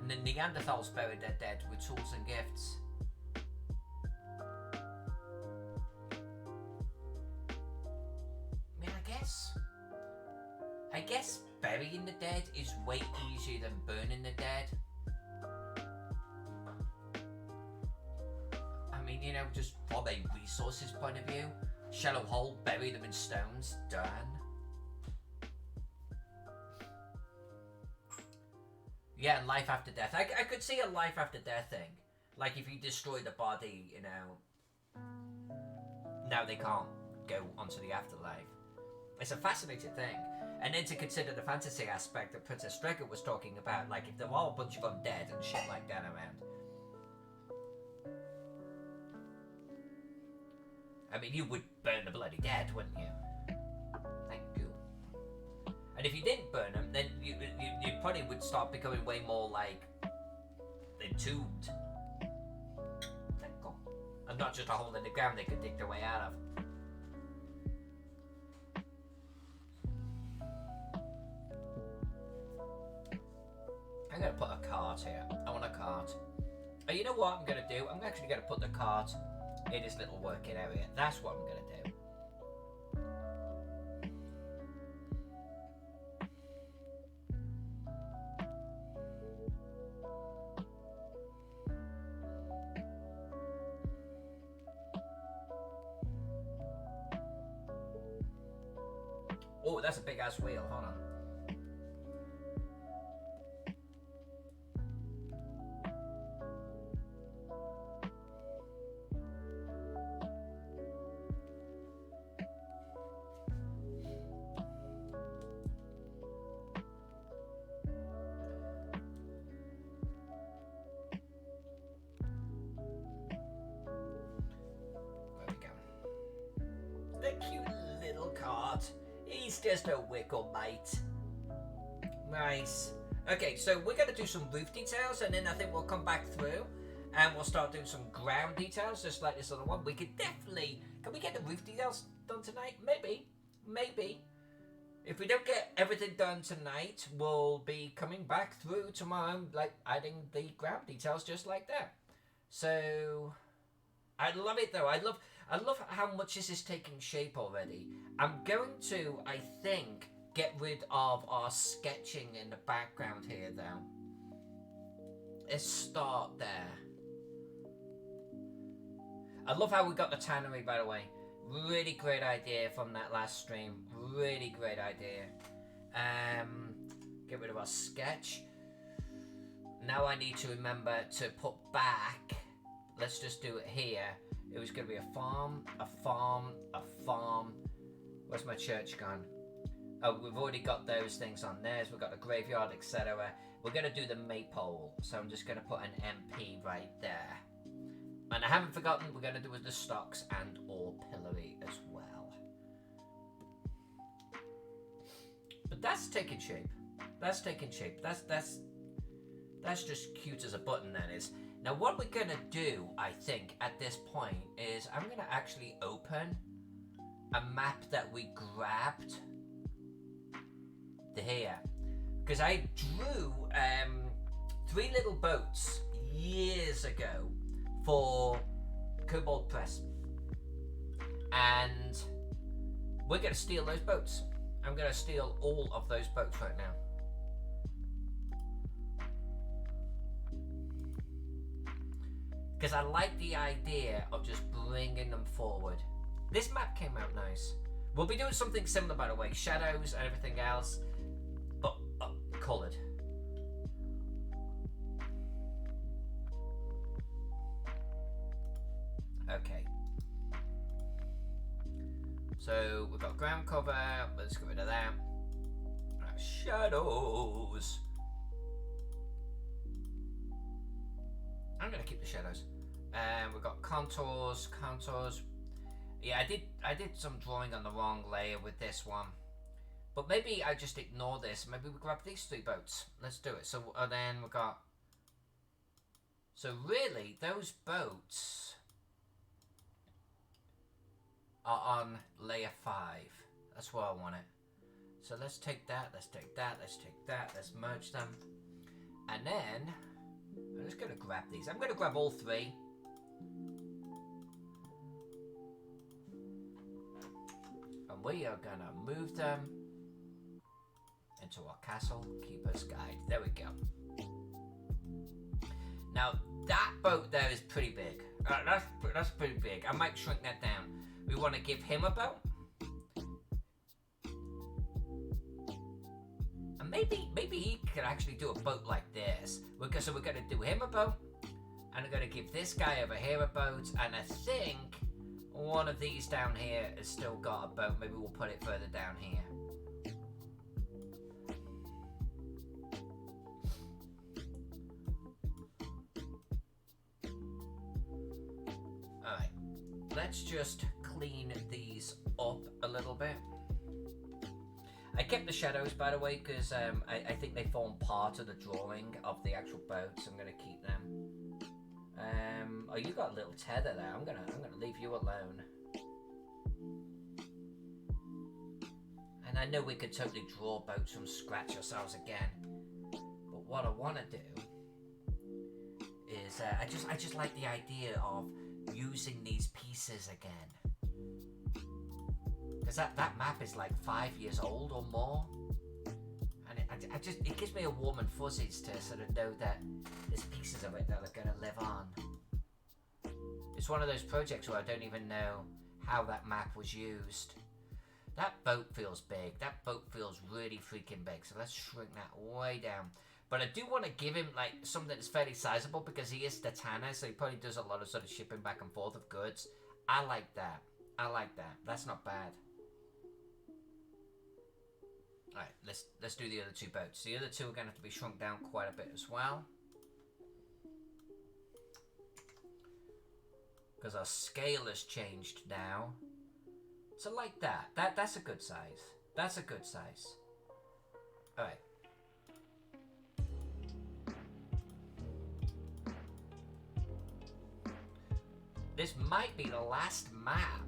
And the Neanderthals buried their dead with tools and gifts. I mean, I guess burying the dead is way easier than burning the dead. I mean, you know, just from a resources point of view, shallow hole, bury them in stones, done. Yeah, life after death. I could see a life after death thing. Like if you destroy the body, you know, now they can't go onto the afterlife. It's a fascinating thing. And then to consider the fantasy aspect that Princess Strecker was talking about, like if there are a bunch of undead and shit like that around. I mean, you would burn the bloody dead, wouldn't you? Thank you. And if you didn't burn them, then you probably would start becoming way more like entombed. Thank God. And not just a hole in the ground they could dig their way out of. I'm going to put a cart here. I want a cart. And you know what I'm going to do? I'm actually going to put the cart in this little working area. That's what I'm going to do. Oh, that's a big ass wheel. Hold on. Just a wickle, mate. Nice. Okay, so we're going to do some roof details, and then I think we'll come back through and we'll start doing some ground details, just like this other one. We could definitely... Can we get the roof details done tonight? Maybe. Maybe. If we don't get everything done tonight, we'll be coming back through tomorrow, like adding the ground details just like that. So... I love it, though. I love how much this is taking shape already. I'm going to, I think, get rid of our sketching in the background here, though. Let's start there. I love how we got the tannery, by the way. Really great idea from that last stream. Really great idea. Get rid of our sketch. Now I need to remember to put back... Let's just do it here. It was going to be a farm, a farm, a farm. Where's my church gone? Oh, we've already got those things on theirs. We've got the graveyard, etc. We're going to do the maypole. So I'm just going to put an MP right there. And I haven't forgotten, we're going to do the stocks and or pillory as well. But that's taking shape. That's taking shape. That's just cute as a button, that is. Now what we're going to do, I think, at this point is I'm going to actually open a map that we grabbed here. Because I drew 3 little boats years ago for Kobold Press. And we're going to steal those boats. I'm going to steal all of those boats right now. Because I like the idea of just bringing them forward. This map came out nice. We'll be doing something similar, by the way. Shadows and everything else. But coloured. Okay. So we've got ground cover. Let's get rid of that. Shadows. I'm going to keep the shadows. We've got contours. Yeah, I did some drawing on the wrong layer with this one. But maybe I just ignore this. Maybe we grab these 3 boats. Let's do it. So then we've got... So really, those boats are on layer 5. That's where I want it. So let's take that, let's take that, let's take that, let's merge them. And then, I'm just going to grab these. I'm going to grab all three. And we are going to move them into our castle keeper's guide. There we go. Now, that boat there is pretty big. That's pretty big. I might shrink that down. We want to give him a boat. And maybe he could actually do a boat like this. So we're going to do him a boat. And we're going to give this guy over here a boat. And I think one of these down here has still got a boat. Maybe we'll put it further down here. Alright, let's just clean these up a little bit. I kept the shadows, by the way, because I think they form part of the drawing of the actual boat, so I'm going to keep them. Oh, you got a little tether there. I'm gonna leave you alone. And I know we could totally draw boats from scratch ourselves again, but what I want to do is I just like the idea of using these pieces again, because that map is like 5 years old or more, and it gives me a warm and fuzzies to sort of know that there's pieces of it that are going to live on. It's one of those projects where I don't even know how that map was used. That boat feels big. That boat feels really freaking big. So let's shrink that way down. But I do want to give him like something that's fairly sizable, because he is the tanner, so he probably does a lot of sort of shipping back and forth of goods. I like that. I like that. That's not bad. Alright, let's do the other two boats. The other two are going to have to be shrunk down quite a bit as well, because our scale has changed now. So like that. That's a good size. That's a good size. Alright. This might be the last map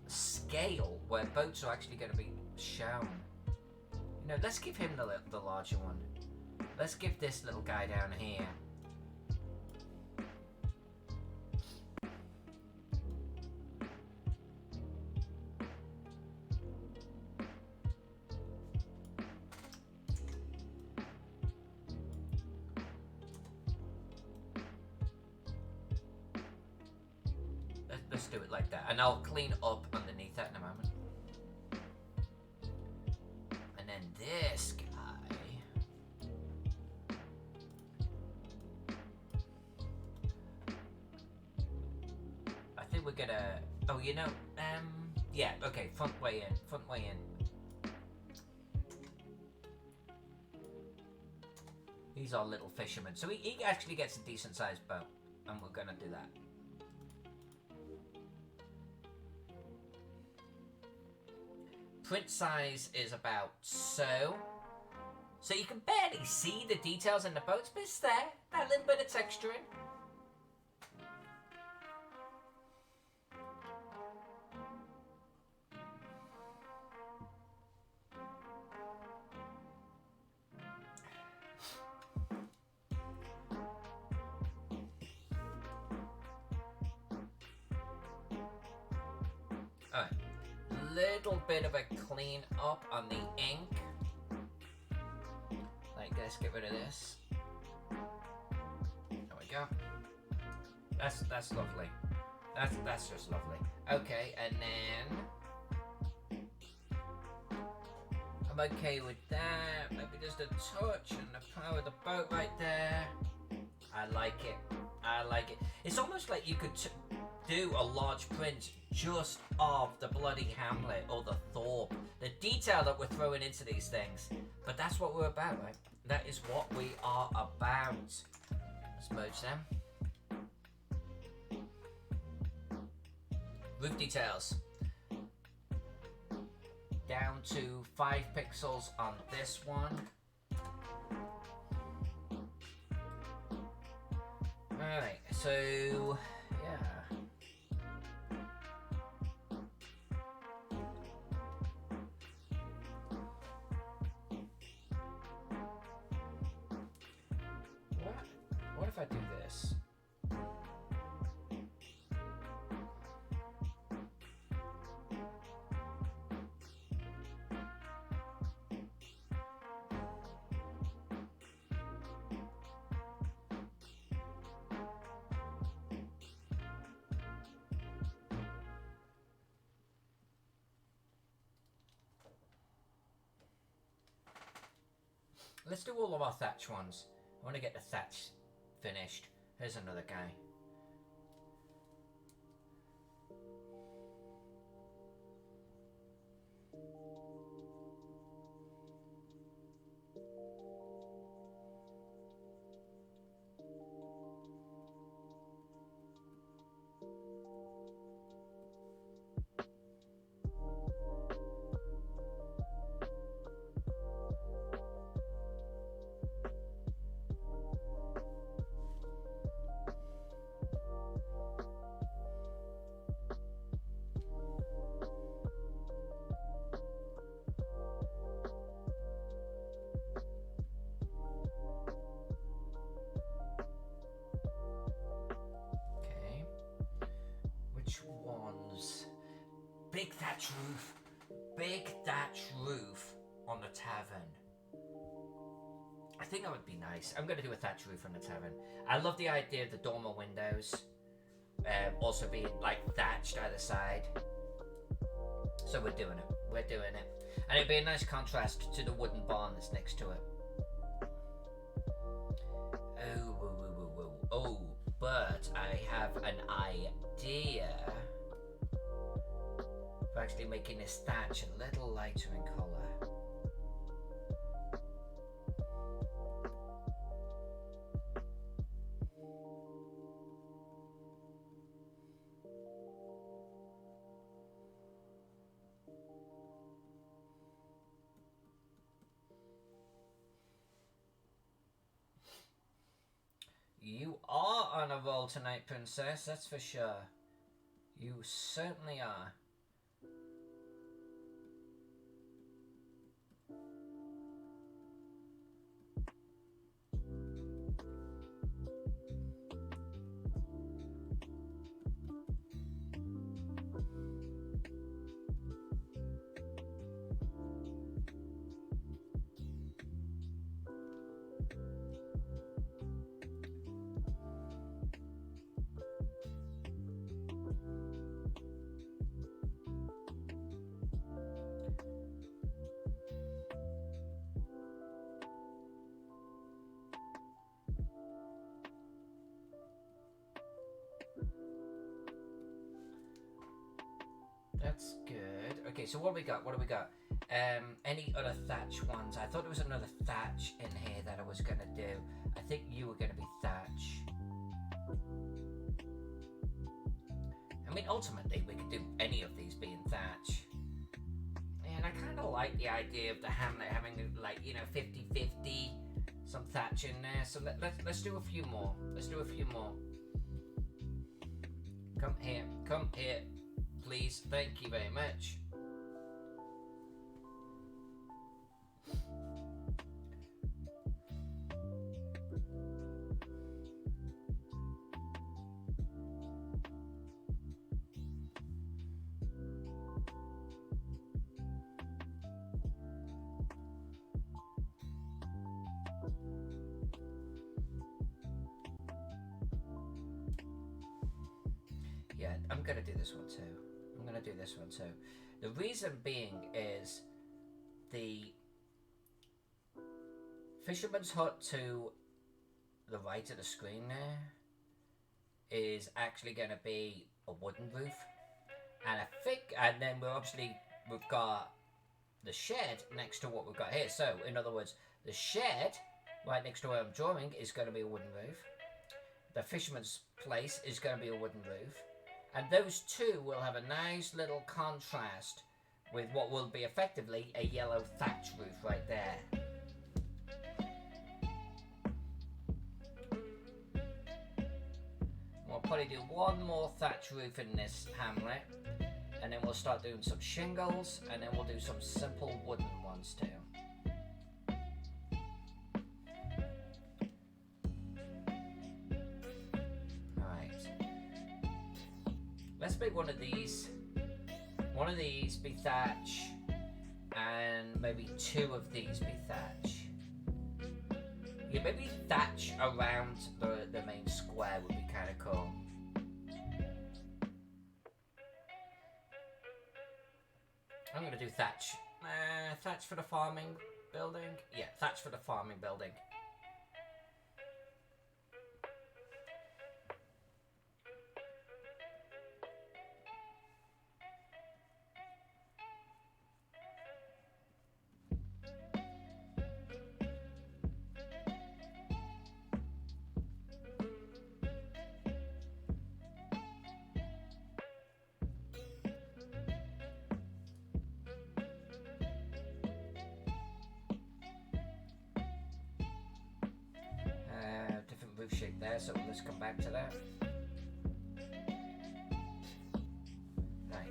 scale where boats are actually going to be shown. You know, let's give him the larger one. Let's give this little guy down here. Let's do it like that, and I'll clean up underneath that in a moment. And then this guy, I think we're gonna. Oh, you know, yeah, okay, front way in. He's our little fisherman, so he actually gets a decent sized boat, and we're gonna do that. Print size is about so. So you can barely see the details in the boats, but it's there. That little bit of texturing. Alright. Little bit of a clean up on the ink. Like, let's get rid of this. There we go. That's lovely. That's just lovely. Okay, and then I'm okay with that. Maybe just a touch and the power of the boat right there. I like it. I like it. It's almost like you could do a large print just of the bloody Hamlet or the Thorpe. The detail that we're throwing into these things. But that's what we're about, right? That is what we are about. Let's merge them. Roof details. Down to 5 pixels on this one. Alright, so yeah. if I do this? Let's do all of our thatch ones. I want to get the thatch finished. Here's another guy. Big thatch roof. Big thatch roof on the tavern. I think that would be nice. I'm going to do a thatch roof on the tavern. I love the idea of the dormer windows also being like thatched either side. So we're doing it. We're doing it. And it'd be a nice contrast to the wooden barn that's next to it. Oh, but I have an idea for actually making this thatch a little lighter in colour. You are on a roll tonight, Princess, that's for sure. You certainly are. That's good. Okay, so what do we got? What do we got? Any other thatch ones? I thought there was another thatch in here that I was going to do. I think you were going to be thatch. I mean, ultimately, we could do any of these being thatch. And I kind of like the idea of the hamlet having, like, you know, 50-50, some thatch in there. So let's do a few more. Let's do a few more. Come here. Come here. Please, thank you very much. Yeah, I'm gonna do this one too. I'm going to do this one too. The reason being is the fisherman's hut to the right of the screen there is actually going to be a wooden roof. And I think, and then we've got the shed next to what we've got here. So, in other words, the shed right next to where I'm drawing is going to be a wooden roof. The fisherman's place is going to be a wooden roof. And those two will have a nice little contrast with what will be effectively a yellow thatch roof right there. We'll probably do one more thatch roof in this hamlet, and then we'll start doing some shingles, and then we'll do some simple wooden ones too. Let's make one of these be thatch, and maybe 2 of these be thatch. Yeah, maybe thatch around the main square would be kind of cool. I'm gonna do thatch. Thatch for the farming building? Yeah, thatch for the farming building. Different roof shape there, so let's come back to that. Right.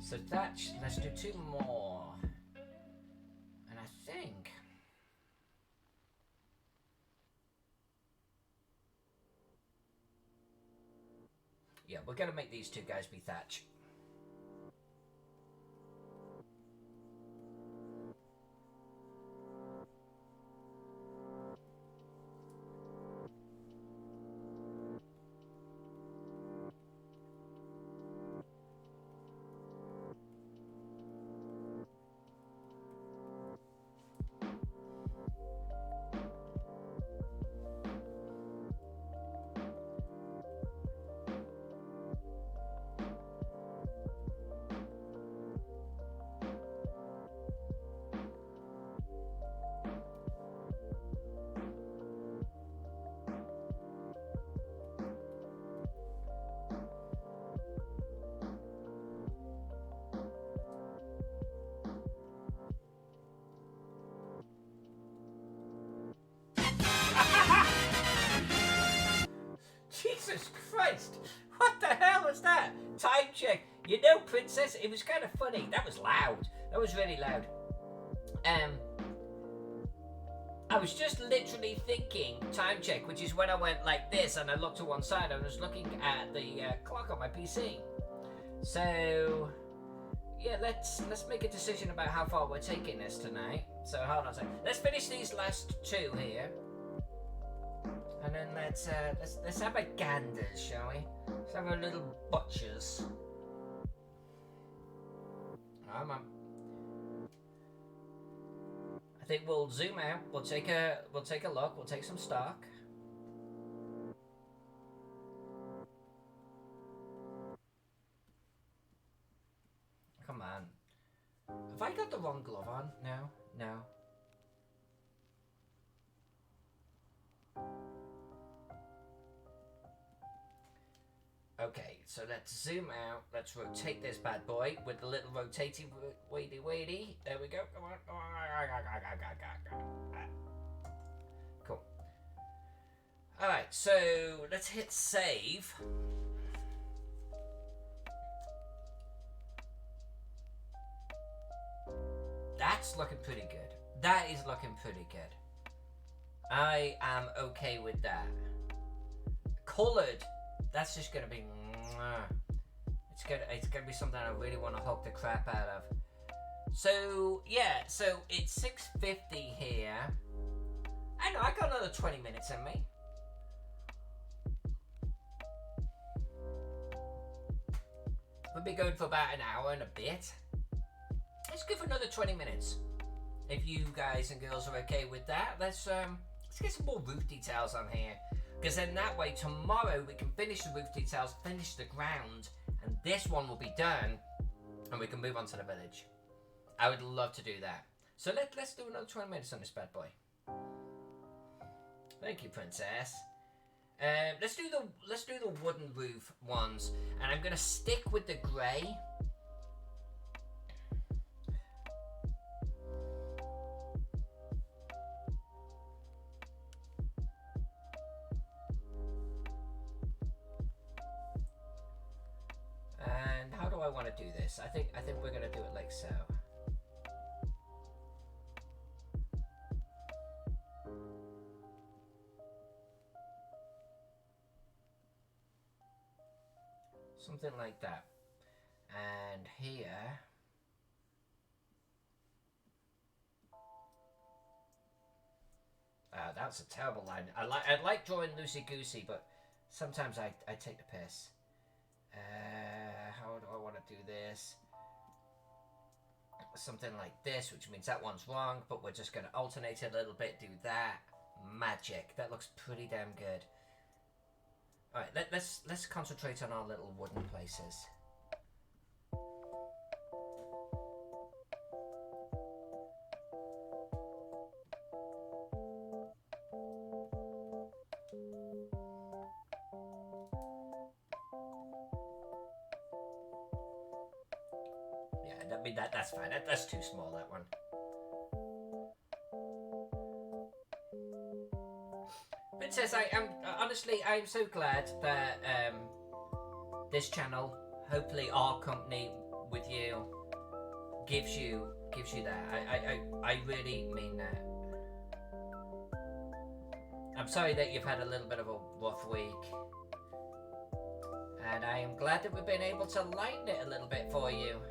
So thatch, let's do 2 more. And I think... yeah, we're gonna make these 2 guys be thatch. Jesus Christ! What the hell was that? Time check. You know, Princess, it was kind of funny. That was loud. That was really loud. I was just literally thinking time check, which is when I went like this and I looked to one side. I was looking at the clock on my PC. So yeah, let's make a decision about how far we're taking this tonight. So hold on a second. Let's finish these last 2 here. And then let's have a gander, shall we? Let's have a little butchers. Come on. I think we'll zoom out. We'll take a look. We'll take some stock. Come on. Have I got the wrong glove on? No. No. Okay, so let's zoom out. Let's rotate this bad boy with the little rotating weighty. There we go. Come on. Cool. Alright, so let's hit save. That's looking pretty good. That is looking pretty good. I am okay with that. Colored. That's just gonna be. It's gonna be something I really want to hook the crap out of. So yeah, so it's 6:50 here. I know I got another 20 minutes in me. We'll be going for about an hour and a bit. Let's give another 20 minutes. If you guys and girls are okay with that, let's get some more roof details on here. Because then that way tomorrow we can finish the roof details, finish the ground, and this one will be done, and we can move on to the village. I would love to do that. So let's do another 20 minutes on this bad boy. Thank you, Princess. Let's do the wooden roof ones, and I'm gonna stick with the grey. want to do this. I think we're gonna do it like so. Something like that. And here. That's a terrible line. I like drawing loosey goosey, but sometimes I take the piss. How do I want to do this? Something like this, which means that one's wrong, but we're just going to alternate it a little bit. Do that. Magic. That looks pretty damn good. All right, let's concentrate on our little wooden places. Yeah, I mean that's fine. That's too small, that one. Princess, I am honestly, I'm so glad that this channel, hopefully our company with you, gives you that. I really mean that. I'm sorry that you've had a little bit of a rough week, and I am glad that we've been able to lighten it a little bit for you.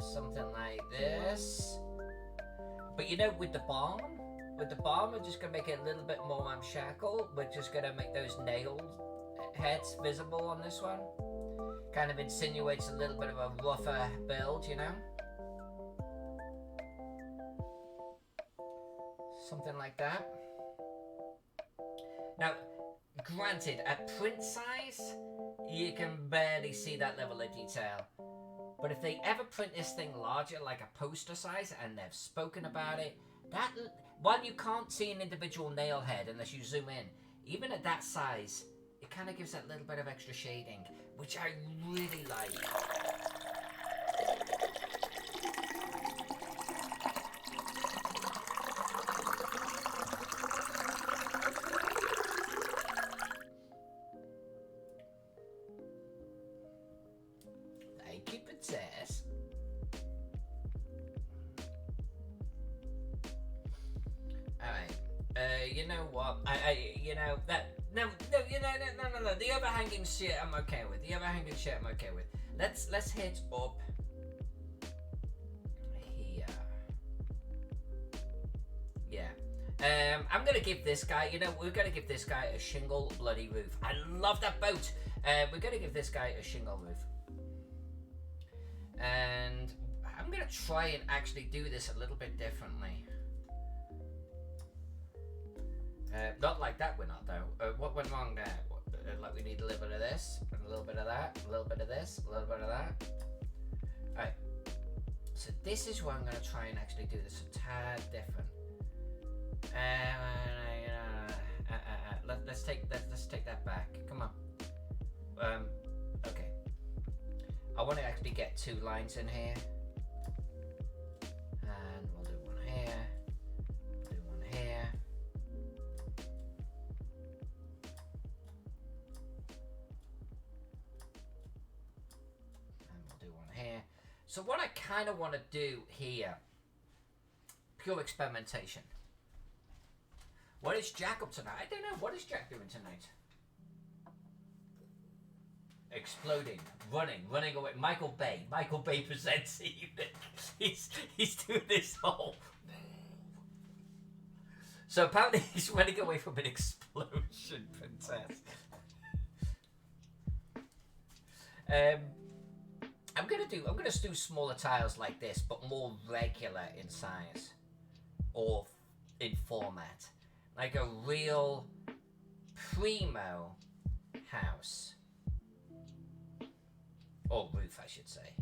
Something like this. But you know, with the barn, we're just gonna make it a little bit more ramshackle. We're just gonna make those nailed heads visible on this one. Kind of insinuates a little bit of a rougher build, you know? Something like that. Now, granted, at print size, you can barely see that level of detail. But if they ever print this thing larger, like a poster size, and they've spoken about it, that, while you can't see an individual nail head unless you zoom in, even at that size, it kind of gives that little bit of extra shading, which I really like. Thank you, Princess. Alright. You know what? You know, that... No, the overhanging shit I'm okay with. Let's hit up here. Yeah. I'm gonna give this guy, you know, we're gonna give this guy a shingle bloody roof. I love that boat. We're gonna give this guy a shingle roof. And I'm gonna try and actually do this a little bit differently. Not like that, we're not though. What went wrong there? Like we need a little bit of this, and a little bit of that, a little bit of this, a little bit of that. Alright. So this is where I'm going to try and actually do this a tad different. Let's take that back. Come on. Okay. I want to actually get 2 lines in here. And we'll do one here. Do one here. So what I kind of want to do here, pure experimentation. What is Jack up tonight? I don't know. What is Jack doing tonight? Exploding, running away. Michael Bay presents evening. He's doing this whole. So apparently he's running away from an explosion, Princess. I'm gonna do smaller tiles like this, but more regular in size or in format, like a real primo house or roof, I should say.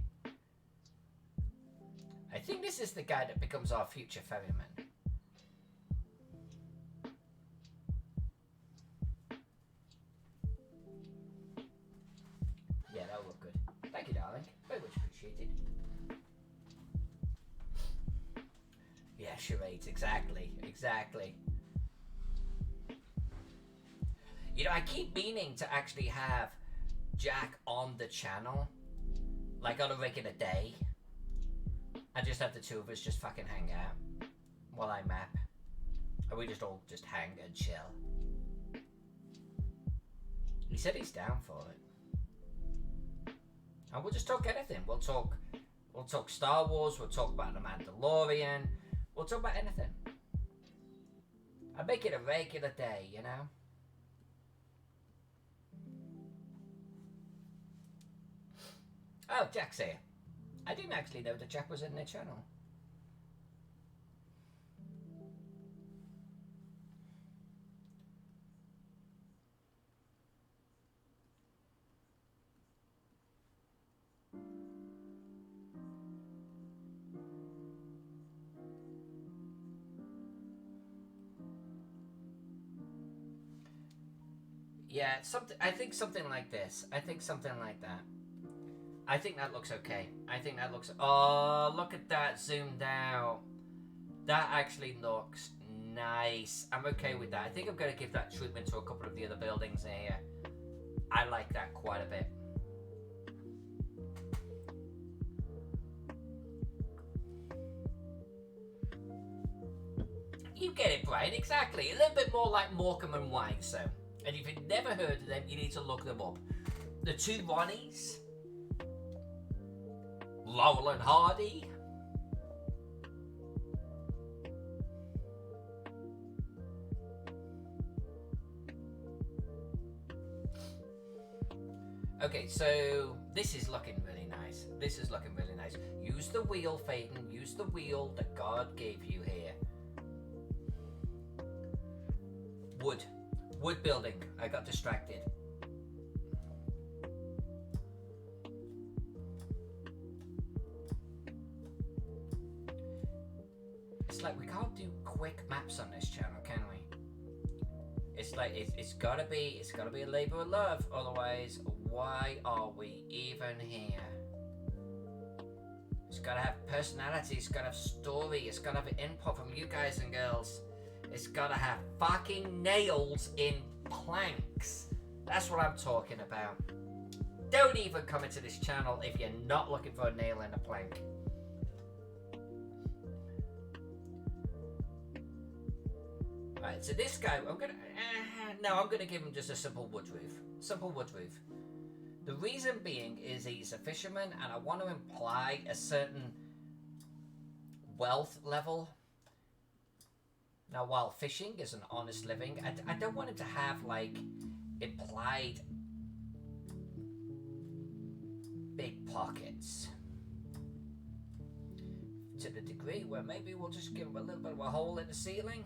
I think this is the guy that becomes our future ferryman. Yeah, that'll look good. Thank you, darling. Very much appreciated. capture rate. Exactly. You know, I keep meaning to actually have Jack on the channel, like on a regular day, and just have the two of us just fucking hang out while I map. And we just all just hang and chill. He said he's down for it. And we'll just talk anything. We'll talk Star Wars, we'll talk about The Mandalorian, we'll talk about anything. I make it a regular day, you know? Oh, Jack's here. I didn't actually know that Jack was in the channel. Yeah, I think something like this. I think something like that. I think that looks okay. I think that looks... Oh, look at that zoomed out. That actually looks nice. I'm okay with that. I think I'm going to give that treatment to a couple of the other buildings here. I like that quite a bit. You get it, Brian. Exactly. A little bit more like Morecambe and Weinstone. And if you've never heard of them, you need to look them up. The two Ronnies, Laurel and Hardy. Okay, so this is looking really nice. This is looking really nice. Use the wheel, Phaeton. Use the wheel that God gave you here. Wood building. I got distracted. It's like we can't do quick maps on this channel, can we? It's like it's gotta be a labor of love. Otherwise, why are we even here? It's gotta have personality. It's gotta have story. It's gotta have input from you guys and girls. It's gotta have fucking nails in planks. That's what I'm talking about. Don't even come into this channel if you're not looking for a nail in a plank. Right, so this guy, I'm gonna give him just a simple wood roof. Simple wood roof. The reason being is he's a fisherman, and I want to imply a certain wealth level. Now, while fishing is an honest living, I don't want it to have, like, implied big pockets. To the degree where maybe we'll just give him a little bit of a hole in the ceiling.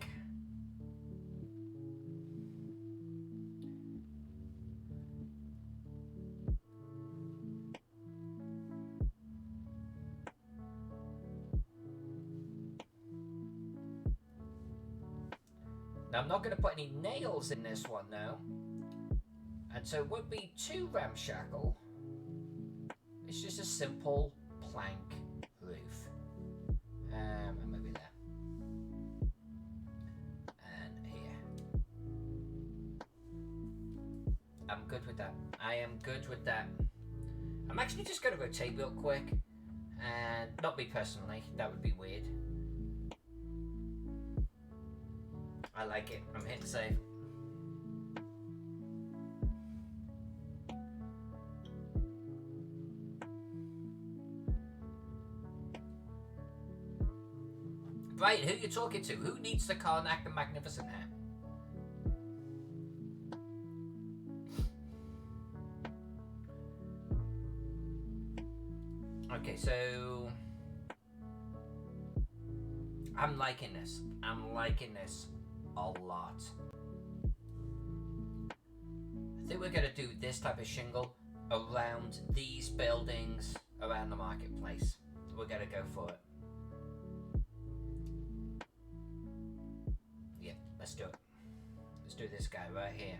Now, I'm not going to put any nails in this one now, and so it won't be too ramshackle. It's just a simple plank roof. And maybe there. And here. I'm good with that. I am good with that. I'm actually just going to rotate real quick, and not me personally, that would be weird. I like it. I'm hitting save. Right, who are you talking to? Who needs the Karnak the Magnificent hat? Okay, so I'm liking this. I'm liking this a lot. I think we're going to do this type of shingle around these buildings around the marketplace. We're going to go for it. Yeah, let's do it. Let's do this guy right here.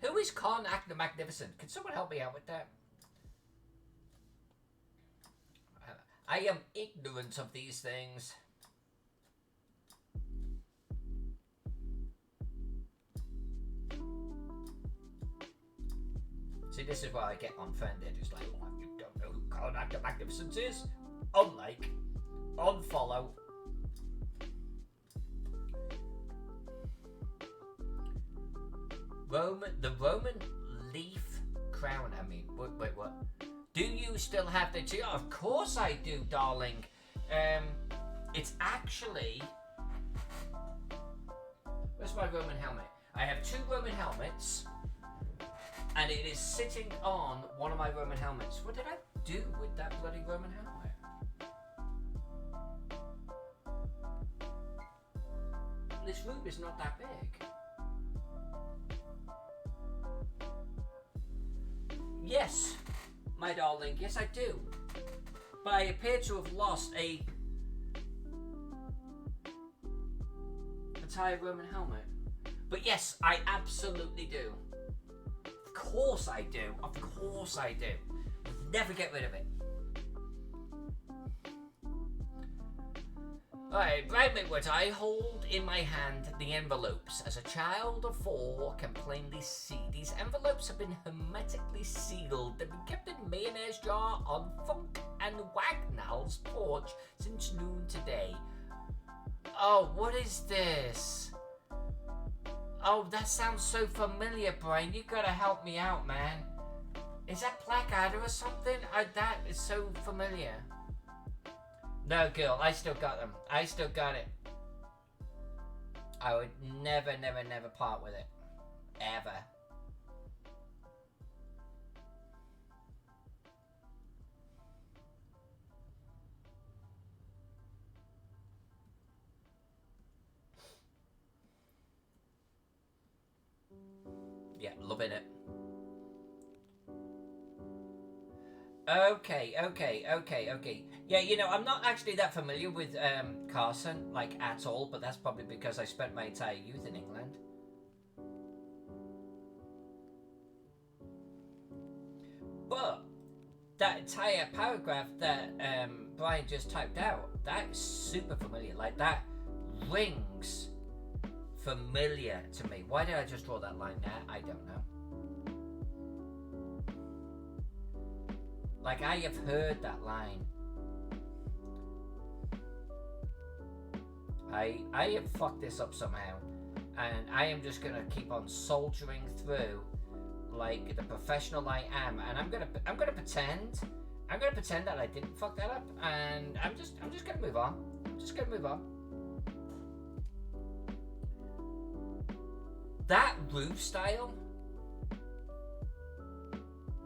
Who is Karnak the Magnificent? Can someone help me out with that? I am ignorant of these things. See, this is where I get unfriended. It's like, oh, you don't know who Conrad the Magnificent is? Unlike, unfollow. The Roman leaf crown, I mean, wait, what? Do you still have the tiara? Of course I do, darling. It's actually... Where's my Roman helmet? I have 2 Roman helmets, and it is sitting on one of my Roman helmets. What did I do with that bloody Roman helmet? This room is not that big. Yes, my darling, yes I do. But I appear to have lost a entire Roman helmet. But yes, I absolutely do. Of course I do. Of course I do. Never get rid of it. Alright, Brian Midwood, I hold in my hand the envelopes. As a child of 4 can plainly see, these envelopes have been hermetically sealed. They've been kept in mayonnaise jar on Funk and Wagnall's porch since noon today. Oh, what is this? Oh, that sounds so familiar, Brian. You gotta help me out, man. Is that Blackadder or something? That is so familiar. No, girl, I still got them. I still got it. I would never part with it. Ever. Yeah, loving it. Okay. Yeah, you know, I'm not actually that familiar with Carson, like, at all, but that's probably because I spent my entire youth in England. But that entire paragraph that Brian just typed out, that's super familiar. Like, that rings familiar to me. Why did I just draw that line there? I don't know. Like, I have heard that line. I have fucked this up somehow, and I am just gonna keep on soldiering through like the professional I am, and I'm gonna pretend that I didn't fuck that up, and I'm just gonna move on. I'm just gonna move on. That roof style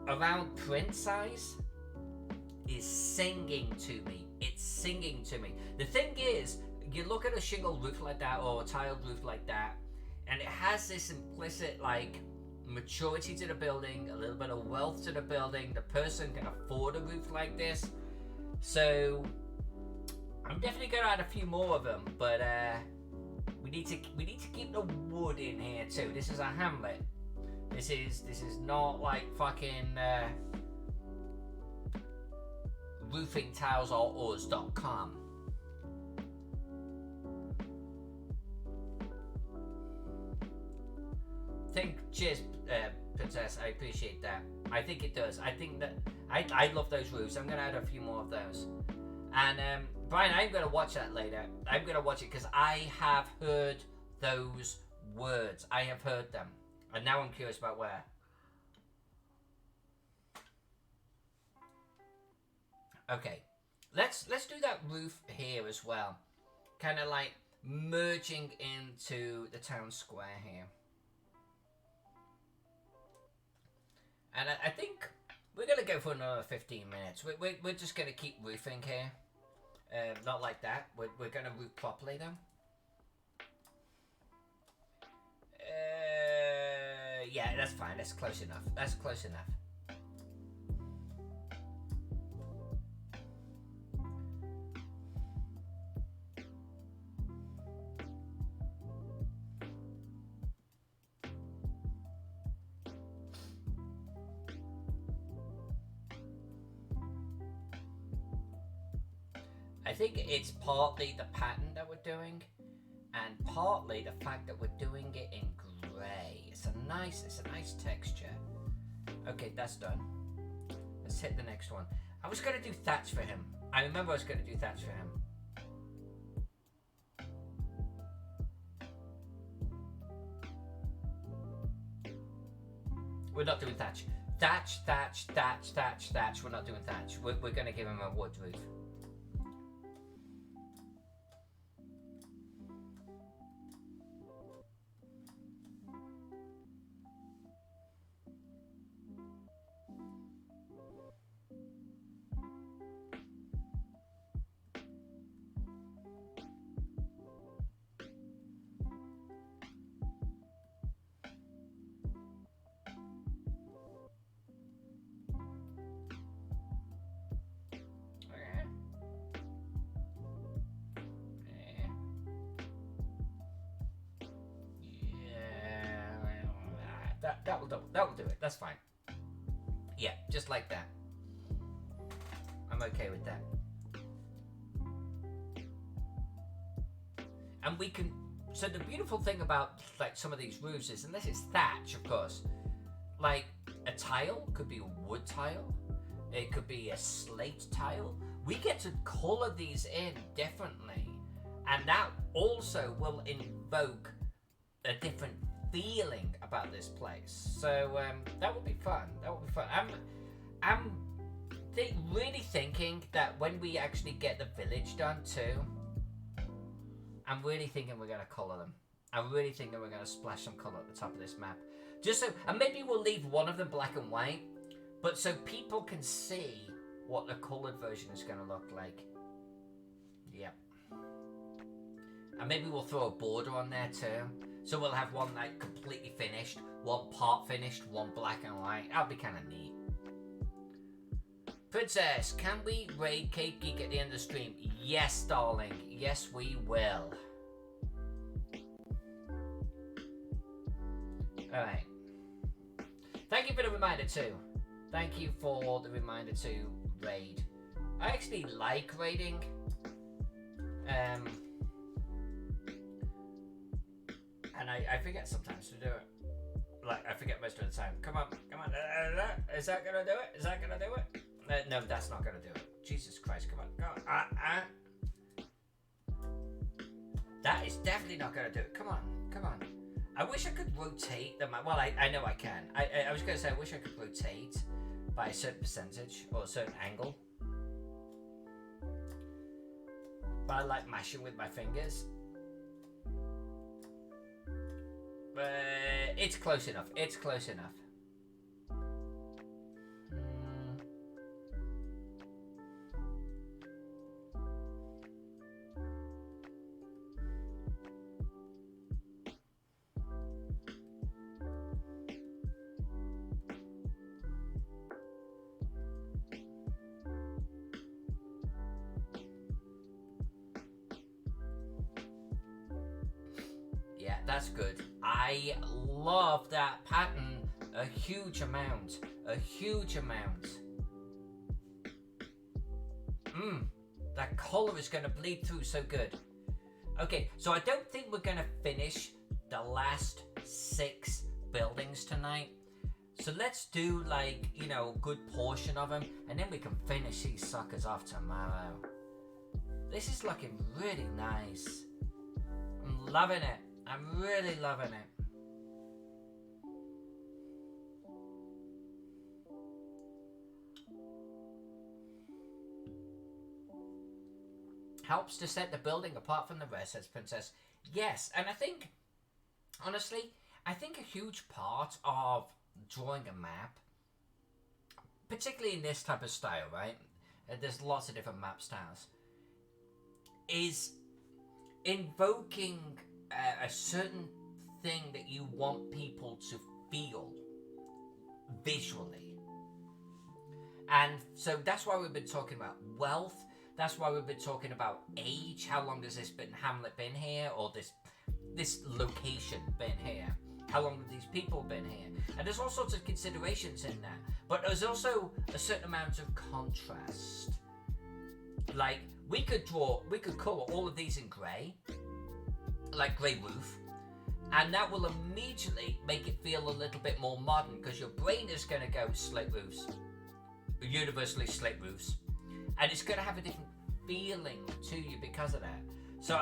around print size is singing to me. It's singing to me. The thing is, you look at a shingle roof like that or a tiled roof like that, and it has this implicit like maturity to the building, a little bit of wealth to the building. The person can afford a roof like this. So I'm definitely gonna add a few more of them, but we need to keep the wood in here too. This is a hamlet. This is not like fucking roofingtilesarus.com. Cheers, Princess. I appreciate that. I think it does. I think that I love those roofs. I'm gonna add a few more of those. And Brian, I'm gonna watch that later. I'm gonna watch it because I have heard those words. I have heard them, and now I'm curious about where. Okay, let's do that roof here as well, kind of like merging into the town square here. And I think we're going to go for another 15 minutes. We're just going to keep roofing here. Not like that. We're going to roof properly though. Yeah, that's fine. That's close enough. That's close enough. I think it's partly the pattern that we're doing, and partly the fact that we're doing it in grey. It's a nice texture. Okay, that's done. Let's hit the next one. I was gonna do thatch for him. I remember I was gonna do thatch for him. We're not doing thatch. Thatch. We're not doing thatch. We're gonna give him a wood roof. That'll do it. That's fine. Yeah, just like that. I'm okay with that. And we can. So the beautiful thing about like some of these roofs is, and this is thatch, of course. Like a tile could be a wood tile. It could be a slate tile. We get to color these in differently, and that also will invoke a different feeling about this place. So that would be fun. I'm really thinking that when we actually get the village done too, I'm really thinking we're gonna color them. I'm really thinking we're gonna splash some color at the top of this map, just so, and maybe we'll leave one of them black and white, but so people can see what the colored version is gonna look like. Yep. And maybe we'll throw a border on there too. So we'll have one like completely finished, one part finished, one black and white. That'll be kind of neat. Princess, can we raid Cape Geek at the end of the stream? Yes, darling. Yes, we will. Alright. Thank you for the reminder too. Thank you for the reminder to raid. I actually like raiding. And I forget sometimes to do it. Like, I forget most of the time. Come on. Is that gonna do it? Is that gonna do it? No, that's not gonna do it. Jesus Christ, come on. That is definitely not gonna do it. Come on. I wish I could rotate the map. Well, I know I can. I was gonna say, I wish I could rotate by a certain percentage or a certain angle. But I like mashing with my fingers. But it's close enough. Yeah, that's good. I love that pattern a huge amount. That color is going to bleed through so good. Okay, so I don't think we're going to finish the last 6 buildings tonight. So let's do like, a good portion of them, and then we can finish these suckers off tomorrow. This is looking really nice. I'm loving it. I'm really loving it. Helps to set the building apart from the rest, says Princess. Yes, and I think, honestly, a huge part of drawing a map, particularly in this type of style, right? There's lots of different map styles, is invoking a certain thing that you want people to feel visually. And so that's why we've been talking about wealth. That's why we've been talking about age. How long has this hamlet been here, or this location been here? How long have these people been here? And there's all sorts of considerations in that. But there's also a certain amount of contrast. Like, we could colour all of these in grey, like grey roof, and that will immediately make it feel a little bit more modern because your brain is going to go slate roofs, universally slate roofs, and it's going to have a different feeling to you because of that. So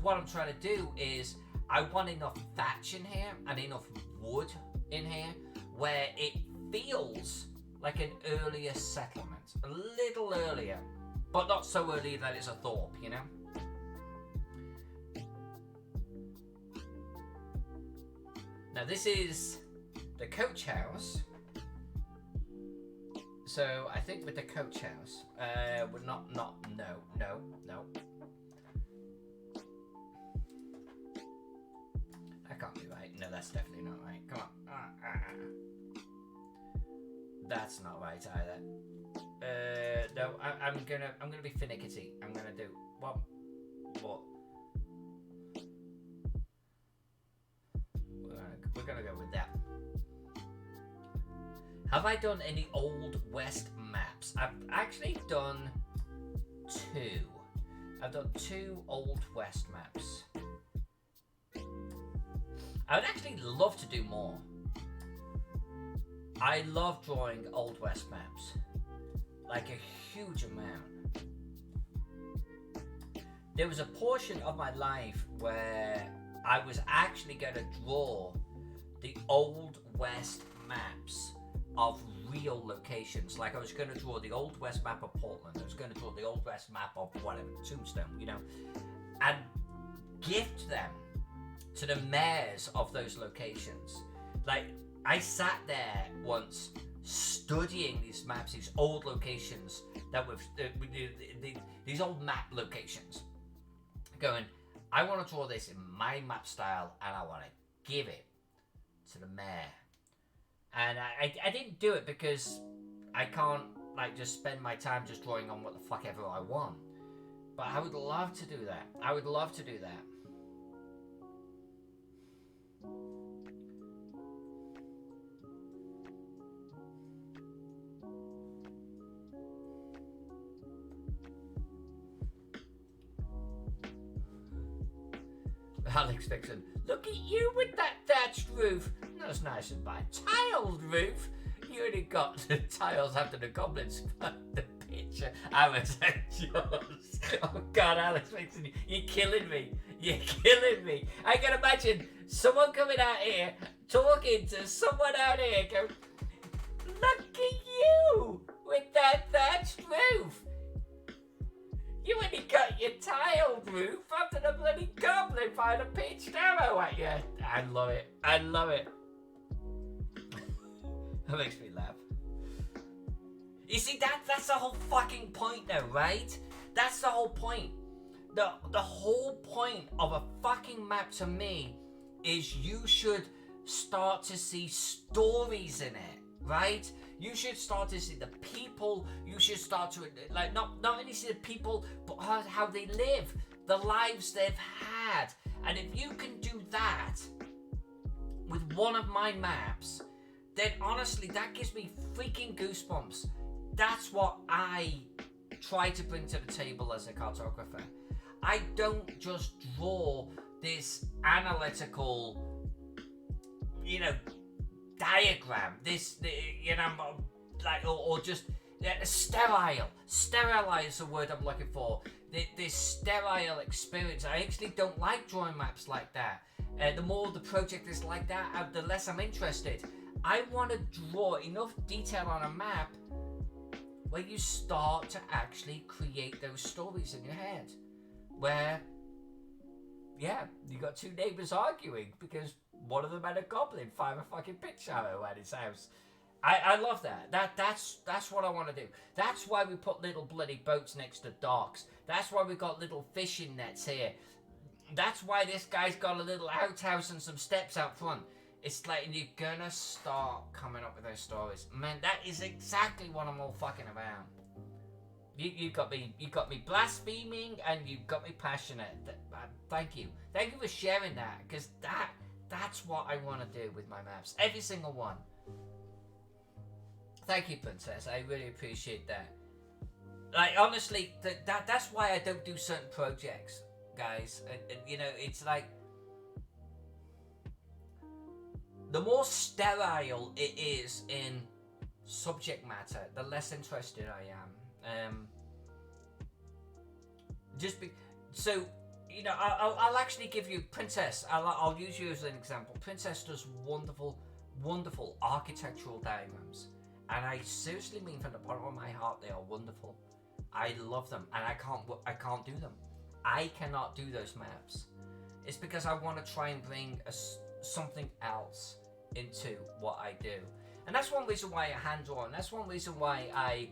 what I'm trying to do is I want enough thatch in here and enough wood in here where it feels like an earlier settlement, a little earlier, but not so early that it's a thorp, you know? Now this is the coach house. So I think with the coach house, we're no. That can't be right. No, that's definitely not right. Come on. That's not right either. No, I'm gonna be finicky. I'm gonna do what? We're gonna go with that. Have I done any Old West maps? I've actually done 2. I've done 2 Old West maps. I would actually love to do more. I love drawing Old West maps. Like a huge amount. There was a portion of my life where I was actually going to draw the Old West maps of real locations. Like I was going to draw the Old West map of Portland. I was going to draw the Old West map of whatever, Tombstone, you know, and gift them to the mayors of those locations. Like I sat there once studying these maps, these old locations that were these old map locations, going, I want to draw this in my map style and I want to give it to the mayor. And I didn't do it because I can't like just spend my time just drawing on what the fuck ever I want. But I would love to do that. I would love to do that. Alex Vixen, look at you with that thatched roof. Not as nice as my tiled roof. You only got the tiles after the goblins fucked the picture. I was just... Oh God, Alex Vixen, you're killing me. You're killing me. I can imagine someone coming out here, talking to someone out here, going, look at you with that thatched roof. You only got your tiled roof after the bloody goblin fired a pitched arrow at you. I love it. I love it. That makes me laugh. You see, that's the whole fucking point though, right? That's the whole point. The whole point of a fucking map to me is you should start to see stories in it, right? You should start to see the people. You should start to like not only see the people, but how they live, the lives they've had. And if you can do that with one of my maps, then honestly, that gives me freaking goosebumps. That's what I try to bring to the table as a cartographer. I don't just draw this analytical, diagram, or just sterile. Sterile is the word I'm looking for. This sterile experience. I actually don't like drawing maps like that. The more the project is like that, the less I'm interested. I want to draw enough detail on a map where you start to actually create those stories in your head. Where, you got 2 neighbours arguing because one of them had a goblin fire a fucking pitch arrow at his house. I love that. That's what I want to do. That's why we put little bloody boats next to docks. That's why we got little fishing nets here. That's why this guy's got a little outhouse and some steps out front. It's like you're gonna start coming up with those stories. Man, that is exactly what I'm all fucking about. You got me blaspheming and you got me passionate. Thank you for sharing that, because that's what I want to do with my maps, every single one. Thank you, Princess. I really appreciate that. Like honestly, that's why I don't do certain projects, guys. You know, it's like the more sterile it is in subject matter, the less interested I am. So, you know, I'll actually give you Princess. I'll use you as an example. Princess does wonderful architectural diagrams, and I seriously mean from the bottom of my heart, they are wonderful. I love them, and I can't do them. I cannot do those maps. It's because I want to try and bring something else into what I do, and that's one reason why I hand draw, and that's one reason why I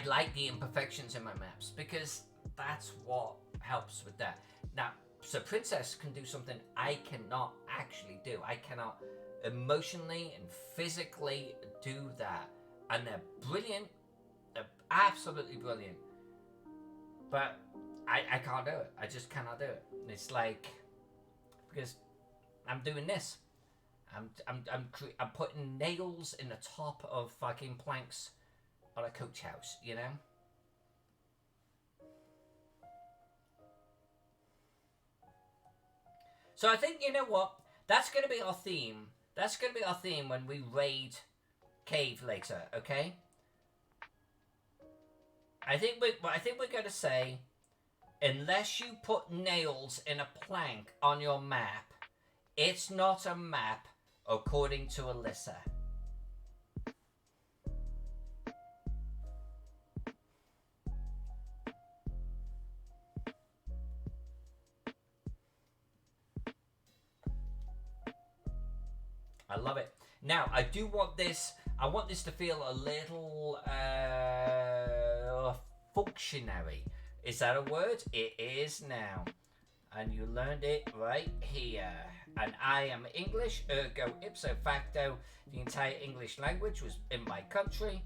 like the imperfections in my maps, because that's what helps with that. Now, so Princess can do something I cannot actually do. I cannot emotionally and physically do that, and they're brilliant. They're absolutely brilliant, but I can't do it. I just cannot do it. It's like, because I'm doing this. I'm putting nails in the top of fucking planks on a coach house, you know? So I think, you know what? That's going to be our theme. That's going to be our theme when we raid Cave later, okay? I think we're going to say, unless you put nails in a plank on your map, it's not a map according to Alyssa. I love it. Now, I do want this. I want this to feel a little functionary. Is that a word? It is now. And you learned it right here. And I am English, ergo ipso facto, the entire English language was in my country.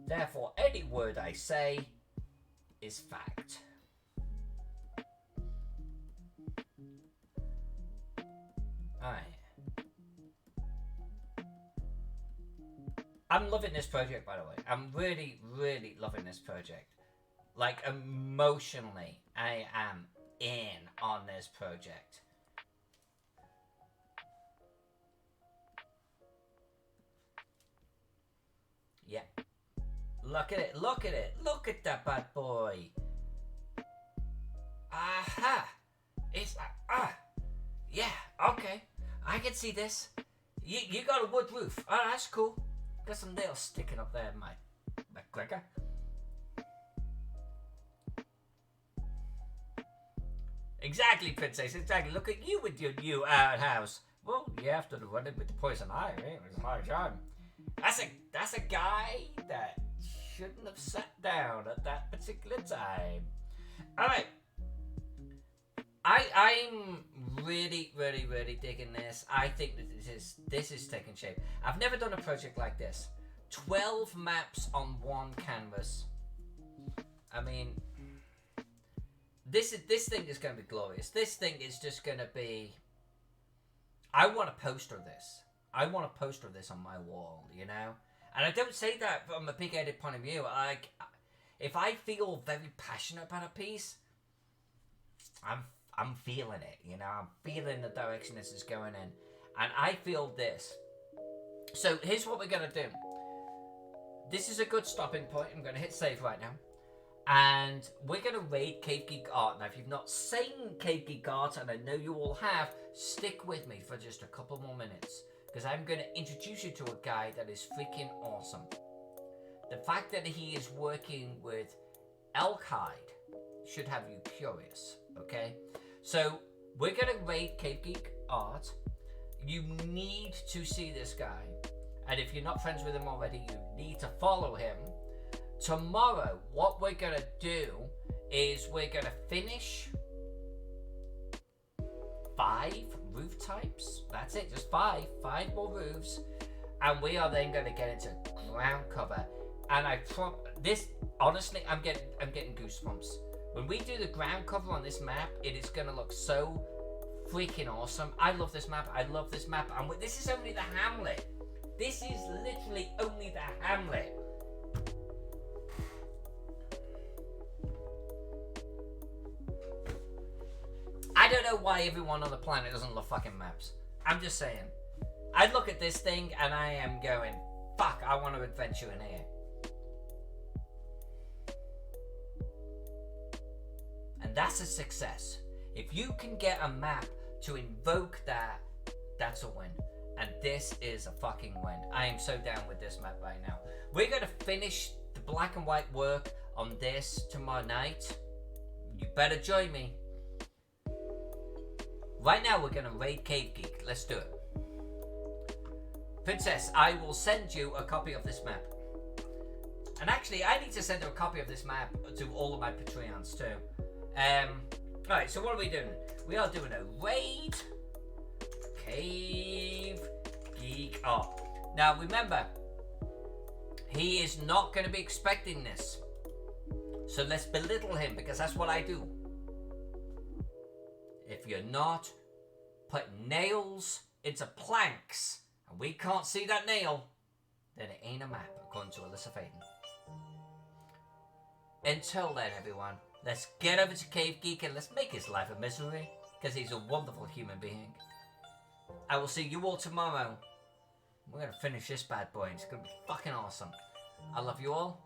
Therefore, any word I say is fact. Alright. I'm loving this project, by the way. I'm really, really loving this project. Like, emotionally, I am in on this project. Yeah. Look at it, look at it. Look at that bad boy. Aha. It's like, yeah, okay. I can see this. You got a wood roof. Oh, that's cool. Got some nails sticking up there in my clicker. Exactly, Princess, exactly. Look at you with your new outhouse. Well, you have to run it with the poison ivy. It was a hard job. That's a guy that shouldn't have sat down at that particular time. Alright. I'm really, really, really digging this. I think that this is taking shape. I've never done a project like this. 12 maps on one canvas. I mean, this thing is going to be glorious. This thing is just going to be. I want a poster of this. I want a poster of this on my wall, you know. And I don't say that from a big-headed point of view. Like, if I feel very passionate about a piece, I'm feeling it, you know. I'm feeling the direction this is going in, and I feel this. So here's what we're gonna do. This is a good stopping point. I'm gonna hit save right now, and we're gonna raid Cave Geek Art. Now, if you've not seen Cave Geek Art, and I know you all have, stick with me for just a couple more minutes, because I'm gonna introduce you to a guy that is freaking awesome. The fact that he is working with elk hide should have you curious, okay? So, we're going to raid Cave Geek Art. You need to see this guy. And if you're not friends with him already, you need to follow him. Tomorrow, what we're going to do is we're going to finish 5 roof types. That's it, just 5 more roofs. And we are then going to get into ground cover. And honestly, I'm getting goosebumps. When we do the ground cover on this map, it is going to look so freaking awesome. I love this map. I love this map. And this is only the hamlet. This is literally only the hamlet. I don't know why everyone on the planet doesn't love fucking maps. I'm just saying. I look at this thing and I am going, fuck, I want to adventure in here. And that's a success. If you can get a map to invoke that, that's a win. And this is a fucking win. I am so down with this map right now. We're going to finish the black and white work on this tomorrow night. You better join me. Right now we're going to raid Cave Geek. Let's do it. Princess, I will send you a copy of this map. And actually, I need to send a copy of this map to all of my Patreons too. Alright, so what are we doing? We are doing a raid Cave Geek. Oh, now remember, he is not going to be expecting this. So let's belittle him, because that's what I do. If you're not putting nails into planks and we can't see that nail, then it ain't a map, according to Alyssa Faden. Until then, everyone, let's get over to Cave Geek and let's make his life a misery, because he's a wonderful human being. I will see you all tomorrow. We're going to finish this bad boy and it's going to be fucking awesome. I love you all.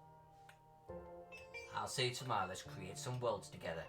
I'll see you tomorrow. Let's create some worlds together.